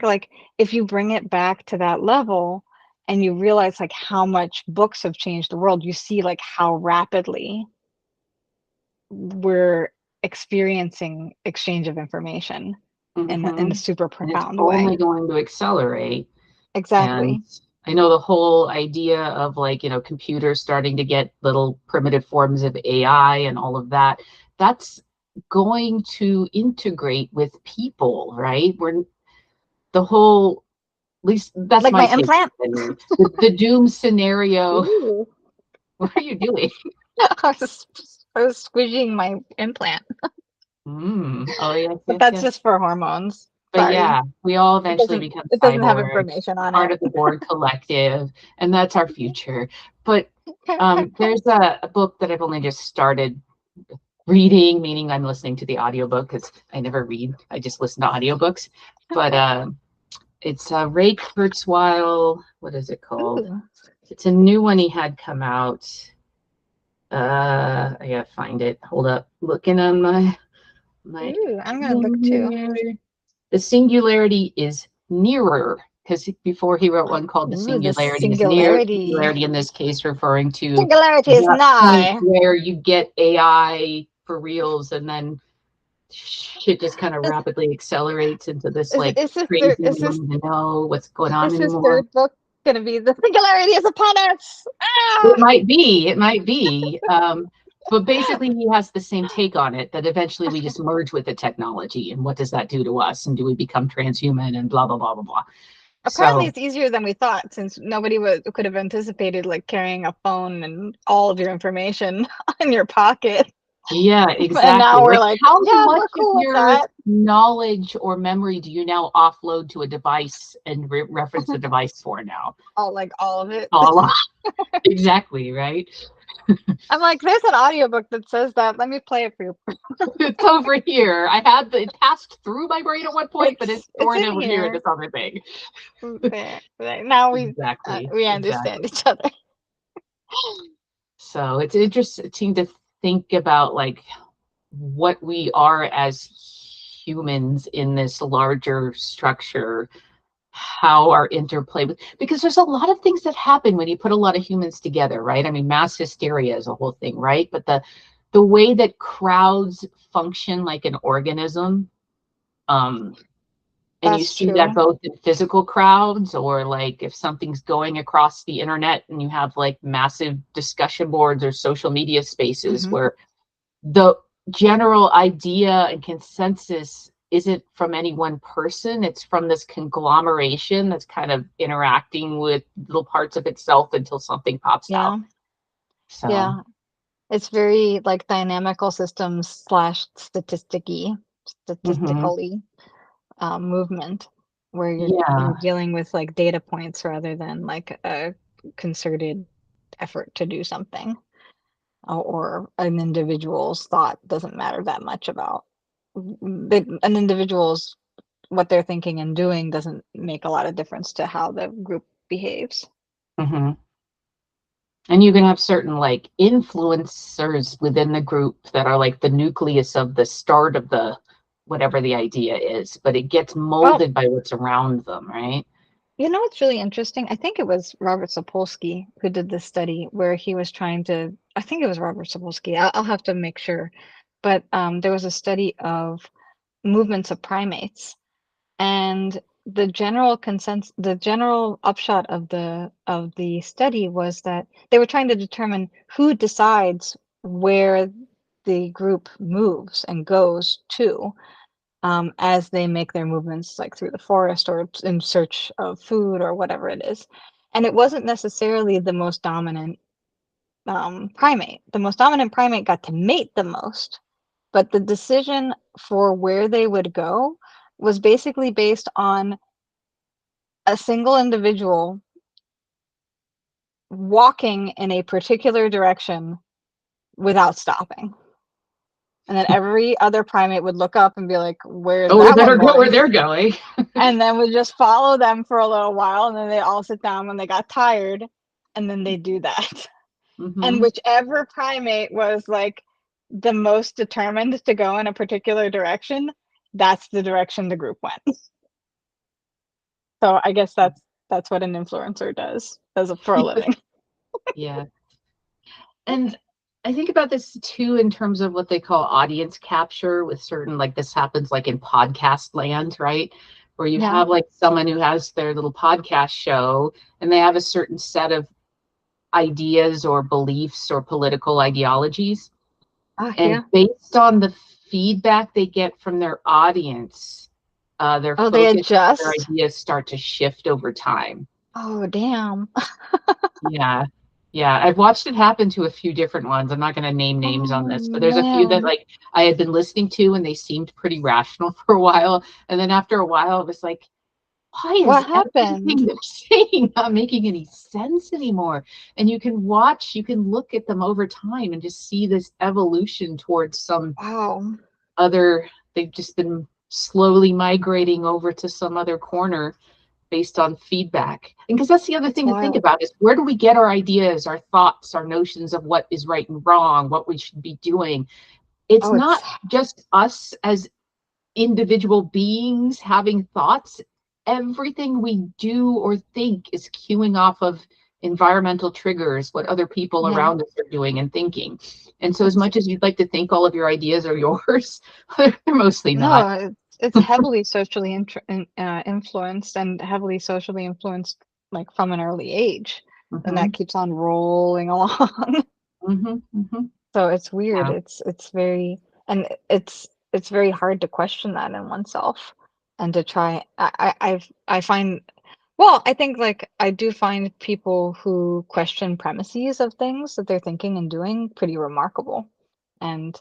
like if you bring it back to that level and you realize like how much books have changed the world, you see like how rapidly we're experiencing exchange of information in a Mhm. super And it's profound way. only going to accelerate. Exactly. And I know the whole idea of like, computers starting to get little primitive forms of AI and all of that, that's going to integrate with people, right? We're the whole, at least that's Like my my take. implant. The doom scenario. Ooh. What are you doing? I was squishing my implant, Oh, yes, but yes, that's yes. just for hormones. But Sorry. yeah, we all eventually become It doesn't have cyborg, information on part it. of the Borg collective, and that's our future. But there's a book that I've only just started reading, meaning I'm listening to the audiobook because I never read, I just listen to audiobooks. But it's Ray Kurzweil. What is it called? Ooh. It's a new one he had come out. I gotta find it. Hold up. Looking on my Ooh, I'm gonna look too. The Singularity is Nearer, because before he wrote one called The Ooh, the Singularity is Near. singularity. Singularity in this case referring to Singularity is that point nigh. where you get AI for reals and then shit just kind of rapidly accelerates into this like Is this crazy, is we this don't even know what's going on is his anymore. third book gonna be the singularity is upon us? It Ah! might be, it might be. But basically he has the same take on it, that eventually we just merge with the technology, and what does that do to us, and do we become transhuman, and blah blah blah blah blah. Apparently, So it's easier than we thought, since nobody could have anticipated like carrying a phone and all of your information in your pocket. yeah, And exactly. now we're Like, like, how yeah, much we're of cool with your that. knowledge or memory do you now offload to a device and reference the device for now? All of it. All exactly, right? I'm like, there's an audiobook that says that. Let me play it for you. It's over here. It passed through my brain at one point, but it's It's stored in over here in here. this other thing. There. Now Exactly, we understand exactly. each other. So it's interesting to think about like what we are as humans in this larger structure, how our interplay with, because there's a lot of things that happen when you put a lot of humans together, right? I mean, mass hysteria is a whole thing, right? But the way that crowds function like an organism, um, and you That's see that true. both in physical crowds, or like if something's going across the internet and you have like massive discussion boards or social media spaces Hmm. where the general idea and consensus isn't from any one person, it's from this conglomeration that's kind of interacting with little parts of itself until something pops out. Yeah. So Yeah. It's very like dynamical systems slash mhm. statistically movement, where you're Yeah. dealing with like data points rather than like a concerted effort to do something, or an individual's thought doesn't matter that much about an individual's what they're thinking and doing doesn't make a lot of difference to how the group behaves. Hmm. And you can have certain like influencers within the group that are like the nucleus of the start of the whatever the idea is, but it gets Well, molded by what's around them, right? you know what's really interesting? I think it was Robert Sapolsky who did this study where he was trying to, I think it was Robert Sapolsky. I'll have to make sure. But there was a study of movements of primates, and the general upshot of the study was that they were trying to determine who decides where the group moves and goes to, as they make their movements like through the forest or in search of food or whatever it is. And it wasn't necessarily the most dominant primate. The most dominant primate got to mate the most, but the decision for where they would go was basically based on a single individual walking in a particular direction without stopping. And then every other primate would look up and be like, where's Oh, we that one better go where going? they're going. And then would just follow them for a little while, and then they all sit down when they got tired, and then they do that. And Hmm. whichever primate was like the most determined to go in a particular direction, that's the direction the group went. So I guess that's what an influencer does for a living. Yeah. And I think about this too in terms of what they call audience capture with certain, like this happens like in podcast land, right? Where you Yeah. have like someone who has their little podcast show and they have a certain set of ideas or beliefs or political ideologies. And Yeah. based on the feedback they get from their audience, their Oh, they focus, their adjust? ideas start to shift over time. Oh, damn. Yeah. Yeah. I've watched it happen to a few different ones. I'm not going to name names on Oh, this, but there's a few that man. like I had been listening to and they seemed pretty rational for a while. And then after a while, it was like, why is What happened? everything they're saying not making any sense anymore? And you can look at them over time and just see this evolution towards some Wow. other, they've just been slowly migrating over to some other corner based on feedback. And because that's the other thing to think Wild. about is where do we get our ideas, our thoughts, our notions of what is right and wrong, what we should be doing? It's Oh, not just us as individual beings having thoughts. Everything we do or think is cueing off of environmental triggers, what other people yeah. around us are doing and thinking. And so as much as you'd like to think all of your ideas are yours, they're mostly not. No, it's heavily socially influenced and heavily socially influenced like from an early age. And that keeps on rolling along. So it's weird. Yeah. It's very, and it's very hard to question that in oneself and to try. I find, well, I think like I do find people who question premises of things that they're thinking and doing pretty remarkable. And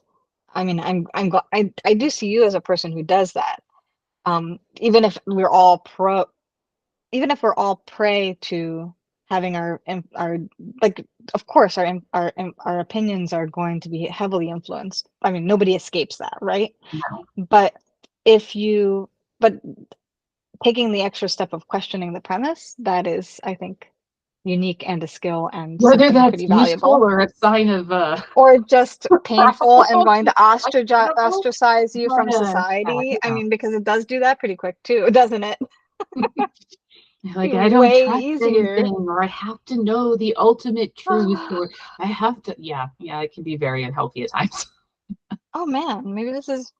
I mean, I'm glad I do see you as a person who does that. Even if we're all even if we're all prey to having our like, of course our opinions are going to be heavily influenced. I mean, nobody escapes that, right? No. But if you but taking the extra step of questioning the premise, that is, I think, unique and a skill and Whether something that's pretty useful valuable. or a sign of Or just painful and going to questionable, ostracize you from yeah, society. you I know. mean, because it does do that pretty quick too, doesn't it? Like I don't Way trust easier. anything, or I have to know the ultimate truth, or I have to, yeah, it can be very unhealthy at times. Oh man, maybe this is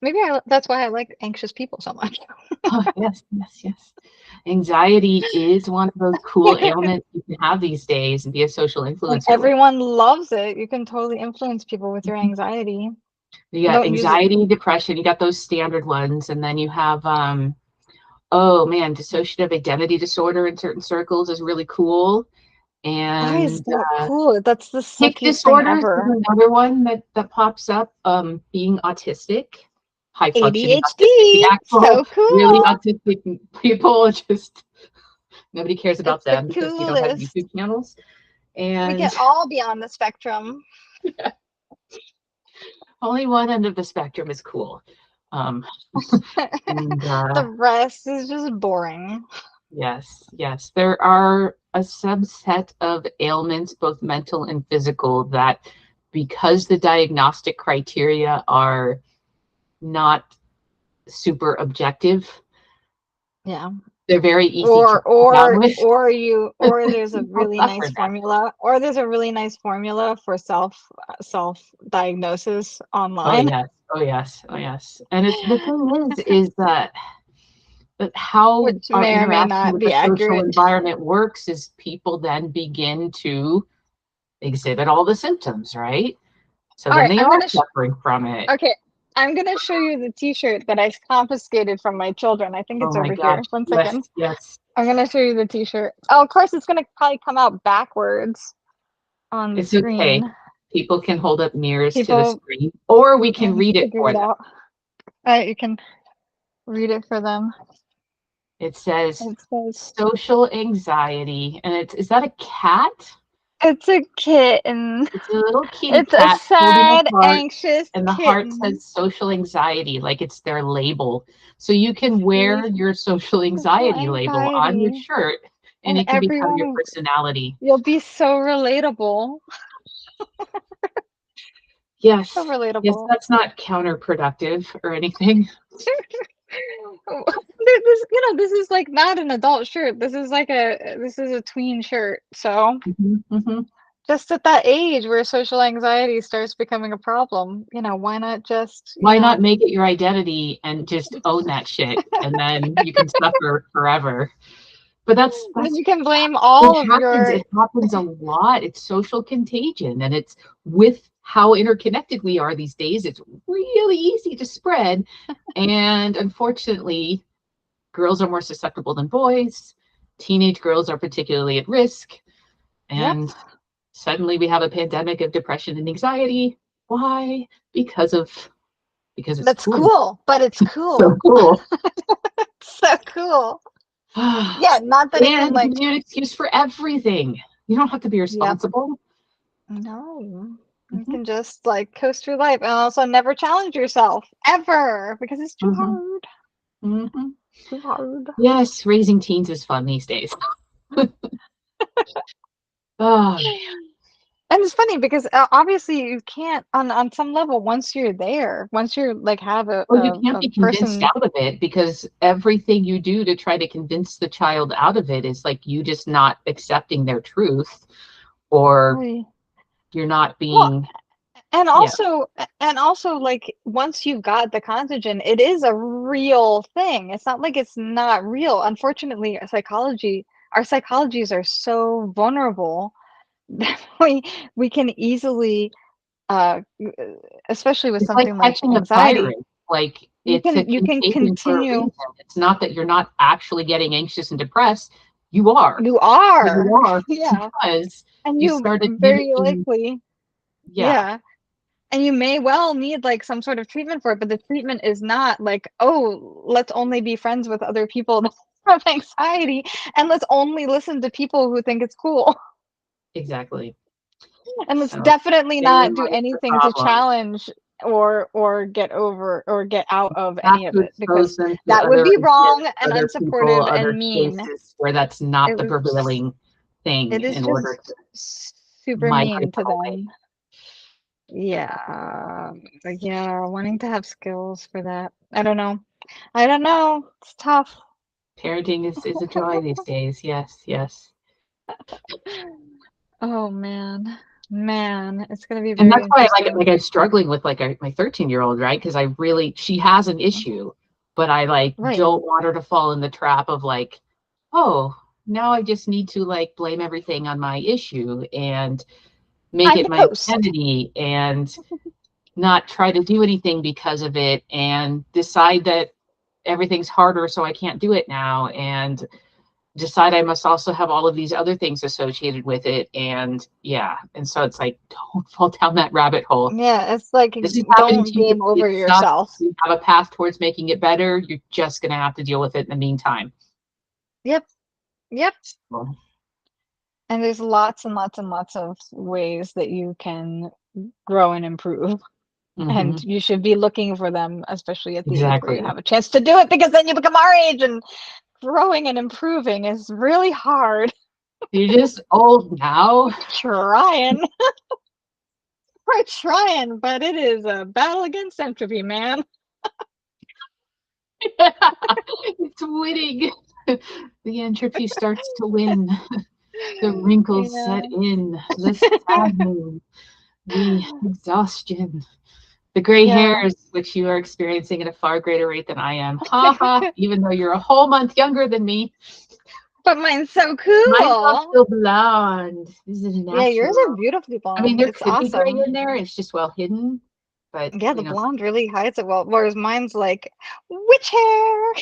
maybe that's why I like anxious people so much. Oh, yes, yes, yes. Anxiety is one of those cool ailments you can have these days and be a social And influencer with. everyone loves it. You can totally influence people with your anxiety. You I got don't use it. anxiety, depression, you got those standard ones, and then you have oh man, dissociative identity disorder in certain circles is really cool. Why is And that cool? That's the tic suckiest thing disorders is ever. another one that pops up. Being autistic, high functioning autistic, the ADHD. actual So really cool. autistic people just nobody cares about It's the them because they don't have coolest. YouTube channels. We And can all be on the spectrum. only one end of the spectrum is cool. And The rest is just boring. yes, yes, there are a subset of ailments, both mental and physical, that because the diagnostic criteria are not super objective, Yeah. they're very easy to play down with. Or there's a People really suffer nice that. formula, for self diagnosis Oh online. yes, oh yes, oh yes. And it's the thing is that how Which our may or may interaction not with be the social accurate. environment works is people then begin to exhibit all the symptoms, right? So All then right, they are suffering from it. okay, I'm gonna show you the t-shirt that I confiscated from my children. I think Oh it's my over gosh. here. One Yes, second. yes. I'm gonna show you the t-shirt. Oh, of course it's gonna probably come out backwards on the It's okay. screen. People can hold up mirrors to the People screen, or we can read it figure for it them. out. All right, you can read it for them. It says It says, social anxiety, and is that a cat? it's a kitten. It's a little kitty It's a cat holding a sad, heart, anxious and the heart kitten. says social anxiety, like it's their label. So you can It's wear really your social social anxiety label on your anxiety. shirt, and And it can become your everyone, personality. you'll be so relatable. So Yes, yes, relatable. that's not counterproductive or anything. This, this is like not an adult shirt. This is like this is a tween shirt. So just at that age where social anxiety starts becoming a problem, why not just, Why not make it your identity and just own that shit, and then you can suffer forever. But that's then you can blame all of your. It happens a lot. It's social contagion, and it's with how interconnected we are these days. It's really easy to spread, and unfortunately, girls are more susceptible than boys. Teenage girls are particularly at risk, and suddenly we have a pandemic of depression and anxiety. Why? Because it's That's cool, but it's cool. So cool. So cool. Yeah, not that and it can give you an excuse for everything. You don't have to be responsible. No. You can just like coast through life and also never challenge yourself ever because it's too hard. Too hard. Yes, raising teens is fun these days. Oh, and it's funny because obviously you can't on some level once you're there, once you're like have a you can't be convinced person out of it, because everything you do to try to convince the child out of it is like you just not accepting their truth, or you're not being and also like once you've got the contagion, it is a real thing. It's not like it's not real. Unfortunately, our psychologies are so vulnerable that we can easily especially with something like anxiety, like you can continue. It's not that you're not actually getting anxious and depressed. You are Yeah, because and you started very likely and you may well need like some sort of treatment for it, but the treatment is not like, oh, let's only be friends with other people with anxiety and let's only listen to people who think it's cool. Exactly. And let's definitely not do anything to challenge or get over or get out of any of it, because that would be wrong and unsupportive and mean. Where that's not the prevailing thing. It is just super mean to them. Yeah, wanting to have skills for that. I don't know. It's tough. Parenting is a joy these days. Yes. Oh man, it's gonna be very. And that's why I'm struggling with my 13-year-old, right? Because she has an issue, but I don't want her to fall in the trap of like, oh, now I just need to like blame everything on my issue and make it my identity and not try to do anything because of it and decide that everything's harder so I can't do it now, and decide I must also have all of these other things associated with it. And so it's like, don't fall down that rabbit hole. It's like, don't game over yourself. You have a path towards making it better. You're just gonna have to deal with it in the meantime. Yep. And there's lots and lots and lots of ways that you can grow and improve. And you should be looking for them, especially at the age where you have a chance to do it, because then you become our age and growing and improving is really hard. You're just old now. Trying. We're trying, but it is a battle against entropy, man. It's winning. The entropy starts to win. The wrinkles set in. The sadness, the exhaustion, the gray hairs, which you are experiencing at a far greater rate than I am. Even though you're a whole month younger than me. But mine's so cool. Mine's still blonde. This is natural. Yeah, yours are beautifully blonde. I mean, there could be gray in there. It's just well hidden. But yeah, the blonde really hides it well, whereas mine's like witch hair.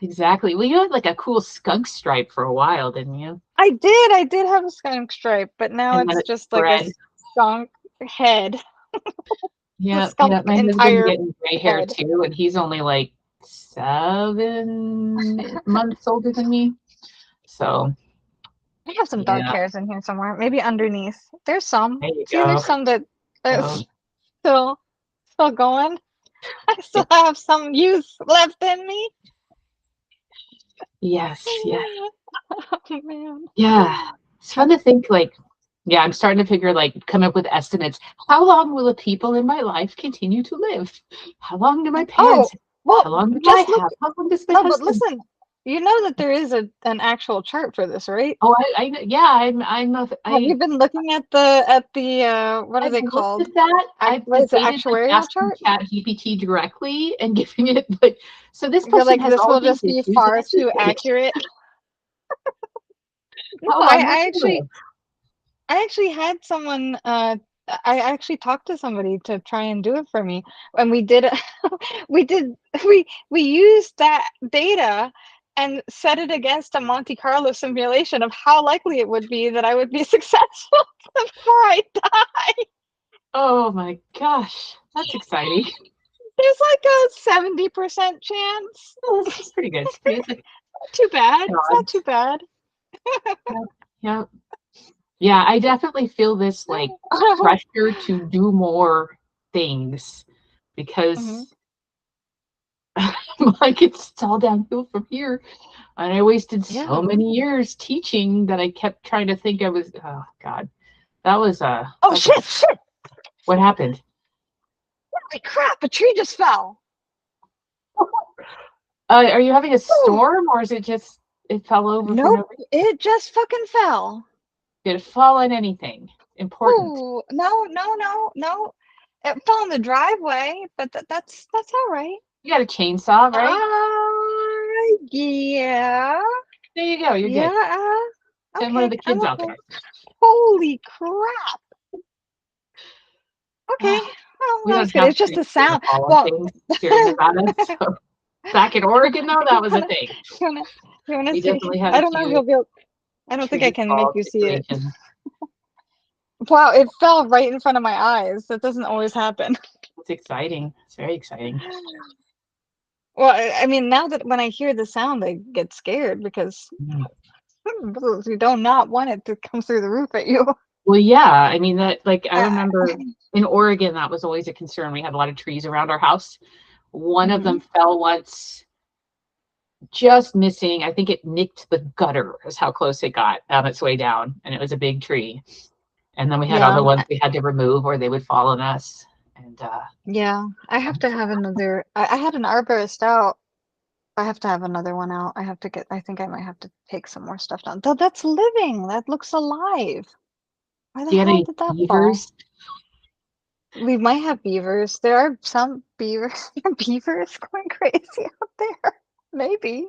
Exactly. Well, you had like a cool skunk stripe for a while, didn't you? I did have a skunk stripe, but now it's just like a skunk head. My husband's getting gray hair too, and he's only like 7 months older than me. So I have some dark hairs in here somewhere, maybe underneath. There's some. There's some that still going. I still have some youth left in me. Yes. Oh man. Yeah. It's fun to think like, I'm starting to figure come up with estimates. How long will the people in my life continue to live? How long do my parents Well, How long do I just look. have? How long does my No, but husband? listen, you know that there is an actual chart for this, right? Oh, yeah, Have you been looking at the what are I've they looked called? at that. I've What is it, debated like actuarial asking chart? ChatGPT directly and giving it like, so this You're person like, has this all will these just be issues, and far this is too it. accurate. No, How long would you live? I actually had someone I actually talked to somebody to try and do it for me. And we did we did we used that data and set it against a Monte Carlo simulation of how likely it would be that I would be successful before I die. Oh my gosh, that's exciting. There's like a 70% chance. Oh, this is pretty good. It's pretty, it's like Not too bad. It's not too odds. bad. Yeah. Yeah, I definitely feel this like pressure to do more things Mhm. because like it's all downhill from here. And I wasted so Yeah. many years teaching that I kept trying to think I was, oh God, that was Oh that's a, shit! what happened? Holy crap! A tree just fell. Are you having a Ooh. storm or is it just it fell over for no Nope, reason? it just fucking fell. Did it fall on anything important? Ooh, no, no, no, no. It fell in the driveway, but that's all right. You got a chainsaw, right? Yeah, There you go. You're good. yeah. Send one of Okay, the I'm kids out okay. there. Holy crap. Okay, well, We that don't was good. have It's just trees a in the sound. fall and Well, things here in Nevada. So back in Oregon, though, that you was a wanna, thing. you wanna We see? definitely had I a don't know if few you'll be able. I don't think I tree can make fall you see it. situations. Wow, it fell right in front of my eyes. That doesn't always happen. It's exciting. It's very exciting. Well, I mean, now that when I hear the sound, I get scared because Mm. you don't not want it to come through the roof at you. Well, yeah. I mean, that, like, I Uh, remember in Oregon, that was always a concern. We had a lot of trees around our house. One of them mhm. fell once, just missing. I think it nicked the gutter, is how close it got on its way down. And it was a big tree. And then we had other Yeah, ones we had to remove or they would fall on us. And yeah. I have to have another. I had an arborist out. I have to have another one out. I have to get. I think I might have to take some more stuff down. Though that's living. That looks alive. Where the do you have hell any did that fall? beavers? We might have beavers. There are some beavers. Beavers going crazy out there. Maybe.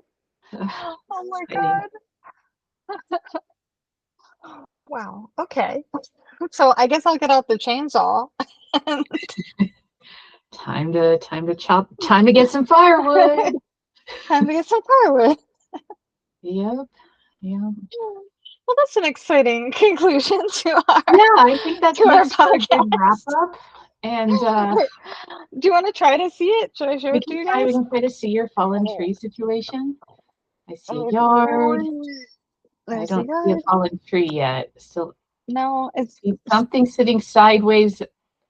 Oh my Exciting. god. Wow. Okay. So I guess I'll get out the chainsaw. And Time to get some firewood. time to get some firewood. Yep. Yep. Well, that's an exciting conclusion Yeah, I think that to our makes for a good wrap podcast. up. And Do you want to try to see it? Should I show we it to can you try we guys? can try to see your fallen Oh, tree situation. I see a oh, yard. let me I see, don't see a guys. fallen tree yet. Still No, see something sitting sideways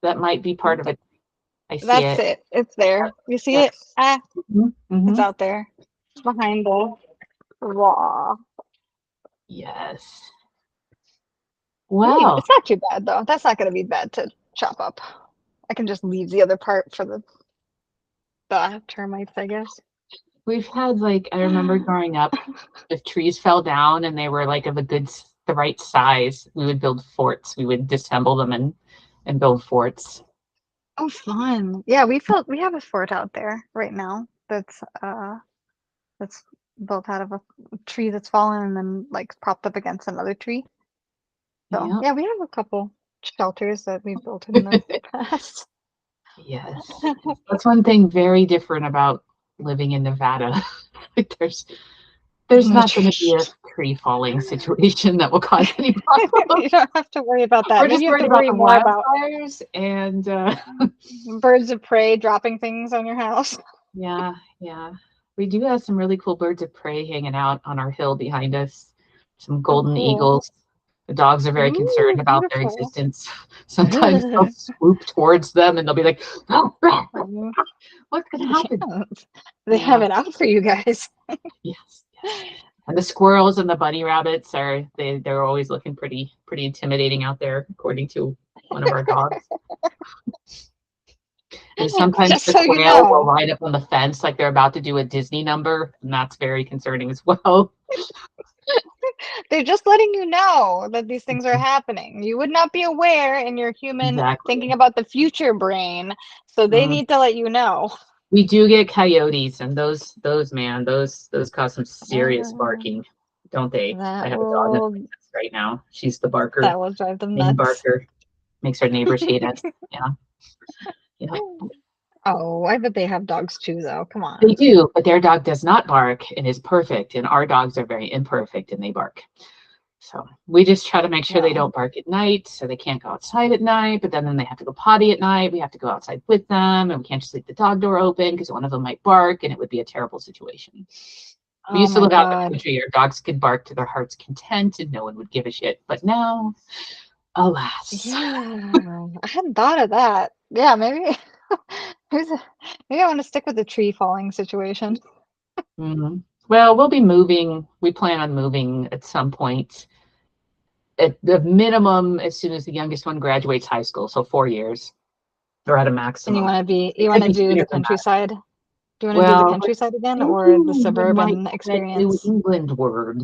that might be part of it. I see that's it. it. It's there. You see Yep. it? Ah, it's Mm-hmm. out there. It's behind the wall. Yes. I mean, Well, it's not too bad though. That's not going to be bad to chop up. I can just leave the other part for the termites, I guess. we've had like I remember growing up, if trees fell down and they were like of the right size, we would build forts. We would disassemble them and build forts. Oh, fun. Yeah, we have a fort out there right now that's built out of a tree that's fallen and then like propped up against another tree. So Yeah. yeah, we have a couple shelters that we built in the past. Yes. That's one thing very different about living in Nevada. Like there's not going to be a tree falling situation that will cause any You problems. don't have to worry about that. We're Maybe just you have worried to about worry the more about wildfires and birds of prey dropping things on your house. yeah, yeah. We do have some really cool birds of prey hanging out on our hill behind us. Some Oh, golden cool. eagles. The dogs are very Ooh, concerned about their beautiful. existence. Sometimes they'll swoop towards them and they'll be like, oh, Um, what's going to happen? yeah, they have Yeah, it out for you guys. yes, yes. And the squirrels and the bunny rabbits they're always looking pretty intimidating out there, according to one of our dogs. And sometimes Just the so you quail will know. ride up on the fence like they're about to do a Disney number, and that's very concerning as well. They're just letting you know that these things are happening. You would not be aware in your human thinking Exactly. about the future brain, so they Mm. need to let you know. We do get coyotes, and those cause some serious Uh, barking, don't they? I that have a dog that's will like this right now. She's the barker, that will drive them main nuts. barker. Makes our neighbors hate us. Yeah, yeah. Oh, I bet they have dogs too, though. Come They on. do, but their dog does not bark and is perfect, and our dogs are very imperfect and they bark. So we just try to make sure they Well, don't bark at night, so they can't go outside at night. But then they have to go potty at night. We have to go outside with them, and we can't just leave the dog door open because one of them might bark, and it would be a terrible situation. We oh used to my live out in the God. country. Our dogs could bark to their heart's content, and no one would give a shit. But now, alas. Yeah, I hadn't thought of that. Yeah, maybe maybe maybe I want to stick with the tree falling situation. Mhm. Well, we'll be moving. We plan on moving at some point. At the minimum, as soon as the youngest one graduates high school, so 4 years, or at a And maximum. you It want could to be do sooner the than that. countryside? Do you want to do the Well, we're countryside again or the thinking we might suburban try New experience? England word.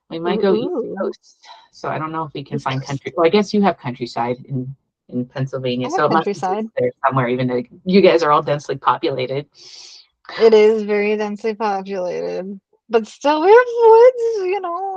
We might Ooh, go East ooh, Coast. So I don't know if we can East find Coast. country. Well, I guess you have countryside in Pennsylvania, I have so it must countryside. exist there somewhere, even though you guys are all densely populated. It is very densely populated, but still we have woods,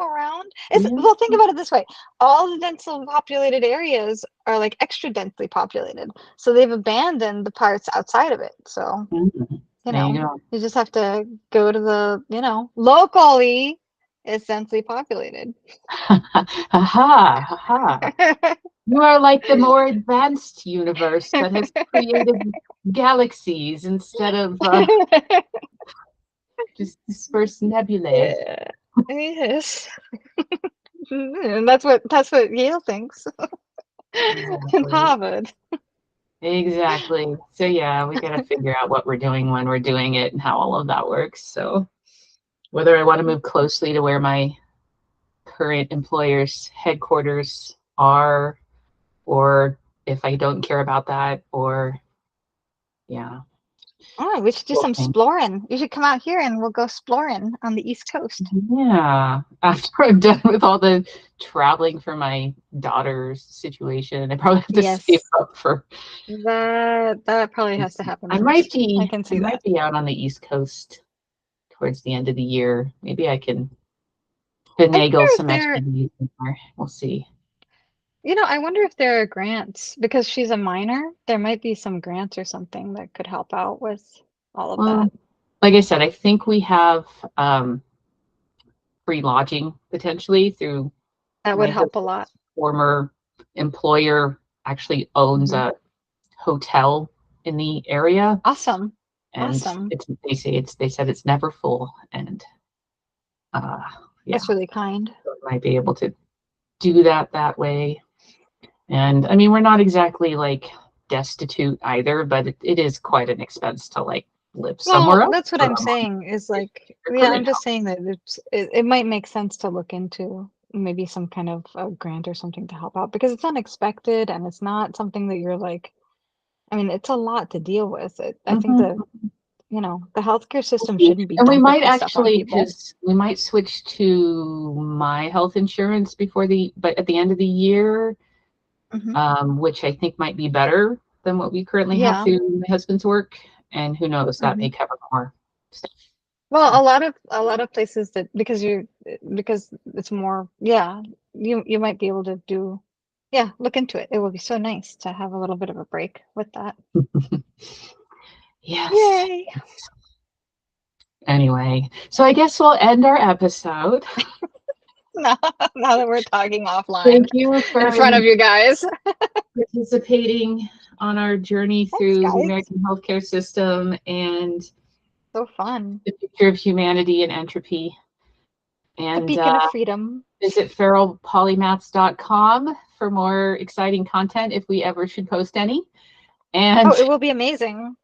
around. It's Yeah. well, think about it this way. All the densely populated areas are like extra densely populated. So they've abandoned the parts outside of it. So, Mhm. you There you know, go. you just have to go to the, locally it's densely populated. Ha ha, ha ha. You are like the more advanced universe that has created galaxies instead of just dispersed nebulae. Yeah. Yes. And that's what Yale thinks in Exactly. Harvard. Exactly. So yeah, we got to figure out what we're doing when we're doing it and how all of that works. So whether I want to move closely to where my current employer's headquarters are, or if I don't care about that, or yeah, Oh, we should do we'll some think. exploring. You should come out here and we'll go exploring on the East Coast. Yeah, after I'm done with all the traveling for my daughter's situation, I probably have to save Yes, up for. that probably has to happen I might first. I be can I see might that. be out on the East Coast towards the end of the year. Maybe I can finagle If some extra there, days in there. We'll see. I wonder if there are grants because she's a minor. There might be some grants or something that could help out with all of that. Well, like I said, I think we have free lodging potentially through That would my help a lot. husband's former employer actually owns Hmm. a hotel in the area, Awesome. and Awesome. they said it's never full, and uh yeah, That's really kind. so I might be able to do that way. And I mean, we're not exactly like destitute either, but it is quite an expense to like live somewhere Well, else that's what for I'm a month saying is if like, your yeah, I'm current just house. saying that it might make sense to look into maybe some kind of a grant or something to help out because it's unexpected and it's not something that you're like, I mean, it's a lot to deal with. I think Mhm. the healthcare system And shouldn't be we dumping might this stuff on actually, people. because we might switch to my health insurance but at the end of the year, Hmm. which I think might be better than what we currently have Yeah. through my husband's work. And who knows, that Hmm. may cover more stuff. Well, So, a lot of places that because it's more, yeah, you might be able to do, yeah, look into it. It would be so nice to have a little bit of a break with that. yes. Yay. Anyway, so I guess we'll end our episode. Now, now that we're talking offline Thank you for in front of you guys. participating on our journey Thanks, through the guys. American healthcare system and So fun. the future of humanity and entropy. A And beacon of freedom. visit feralpolymaths.com for more exciting content if we ever should post any. Oh, And it will be amazing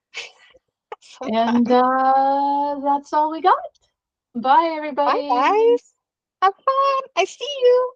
and sometime. that's all we got. Bye, Bye, everybody. guys. Have fun. I see you.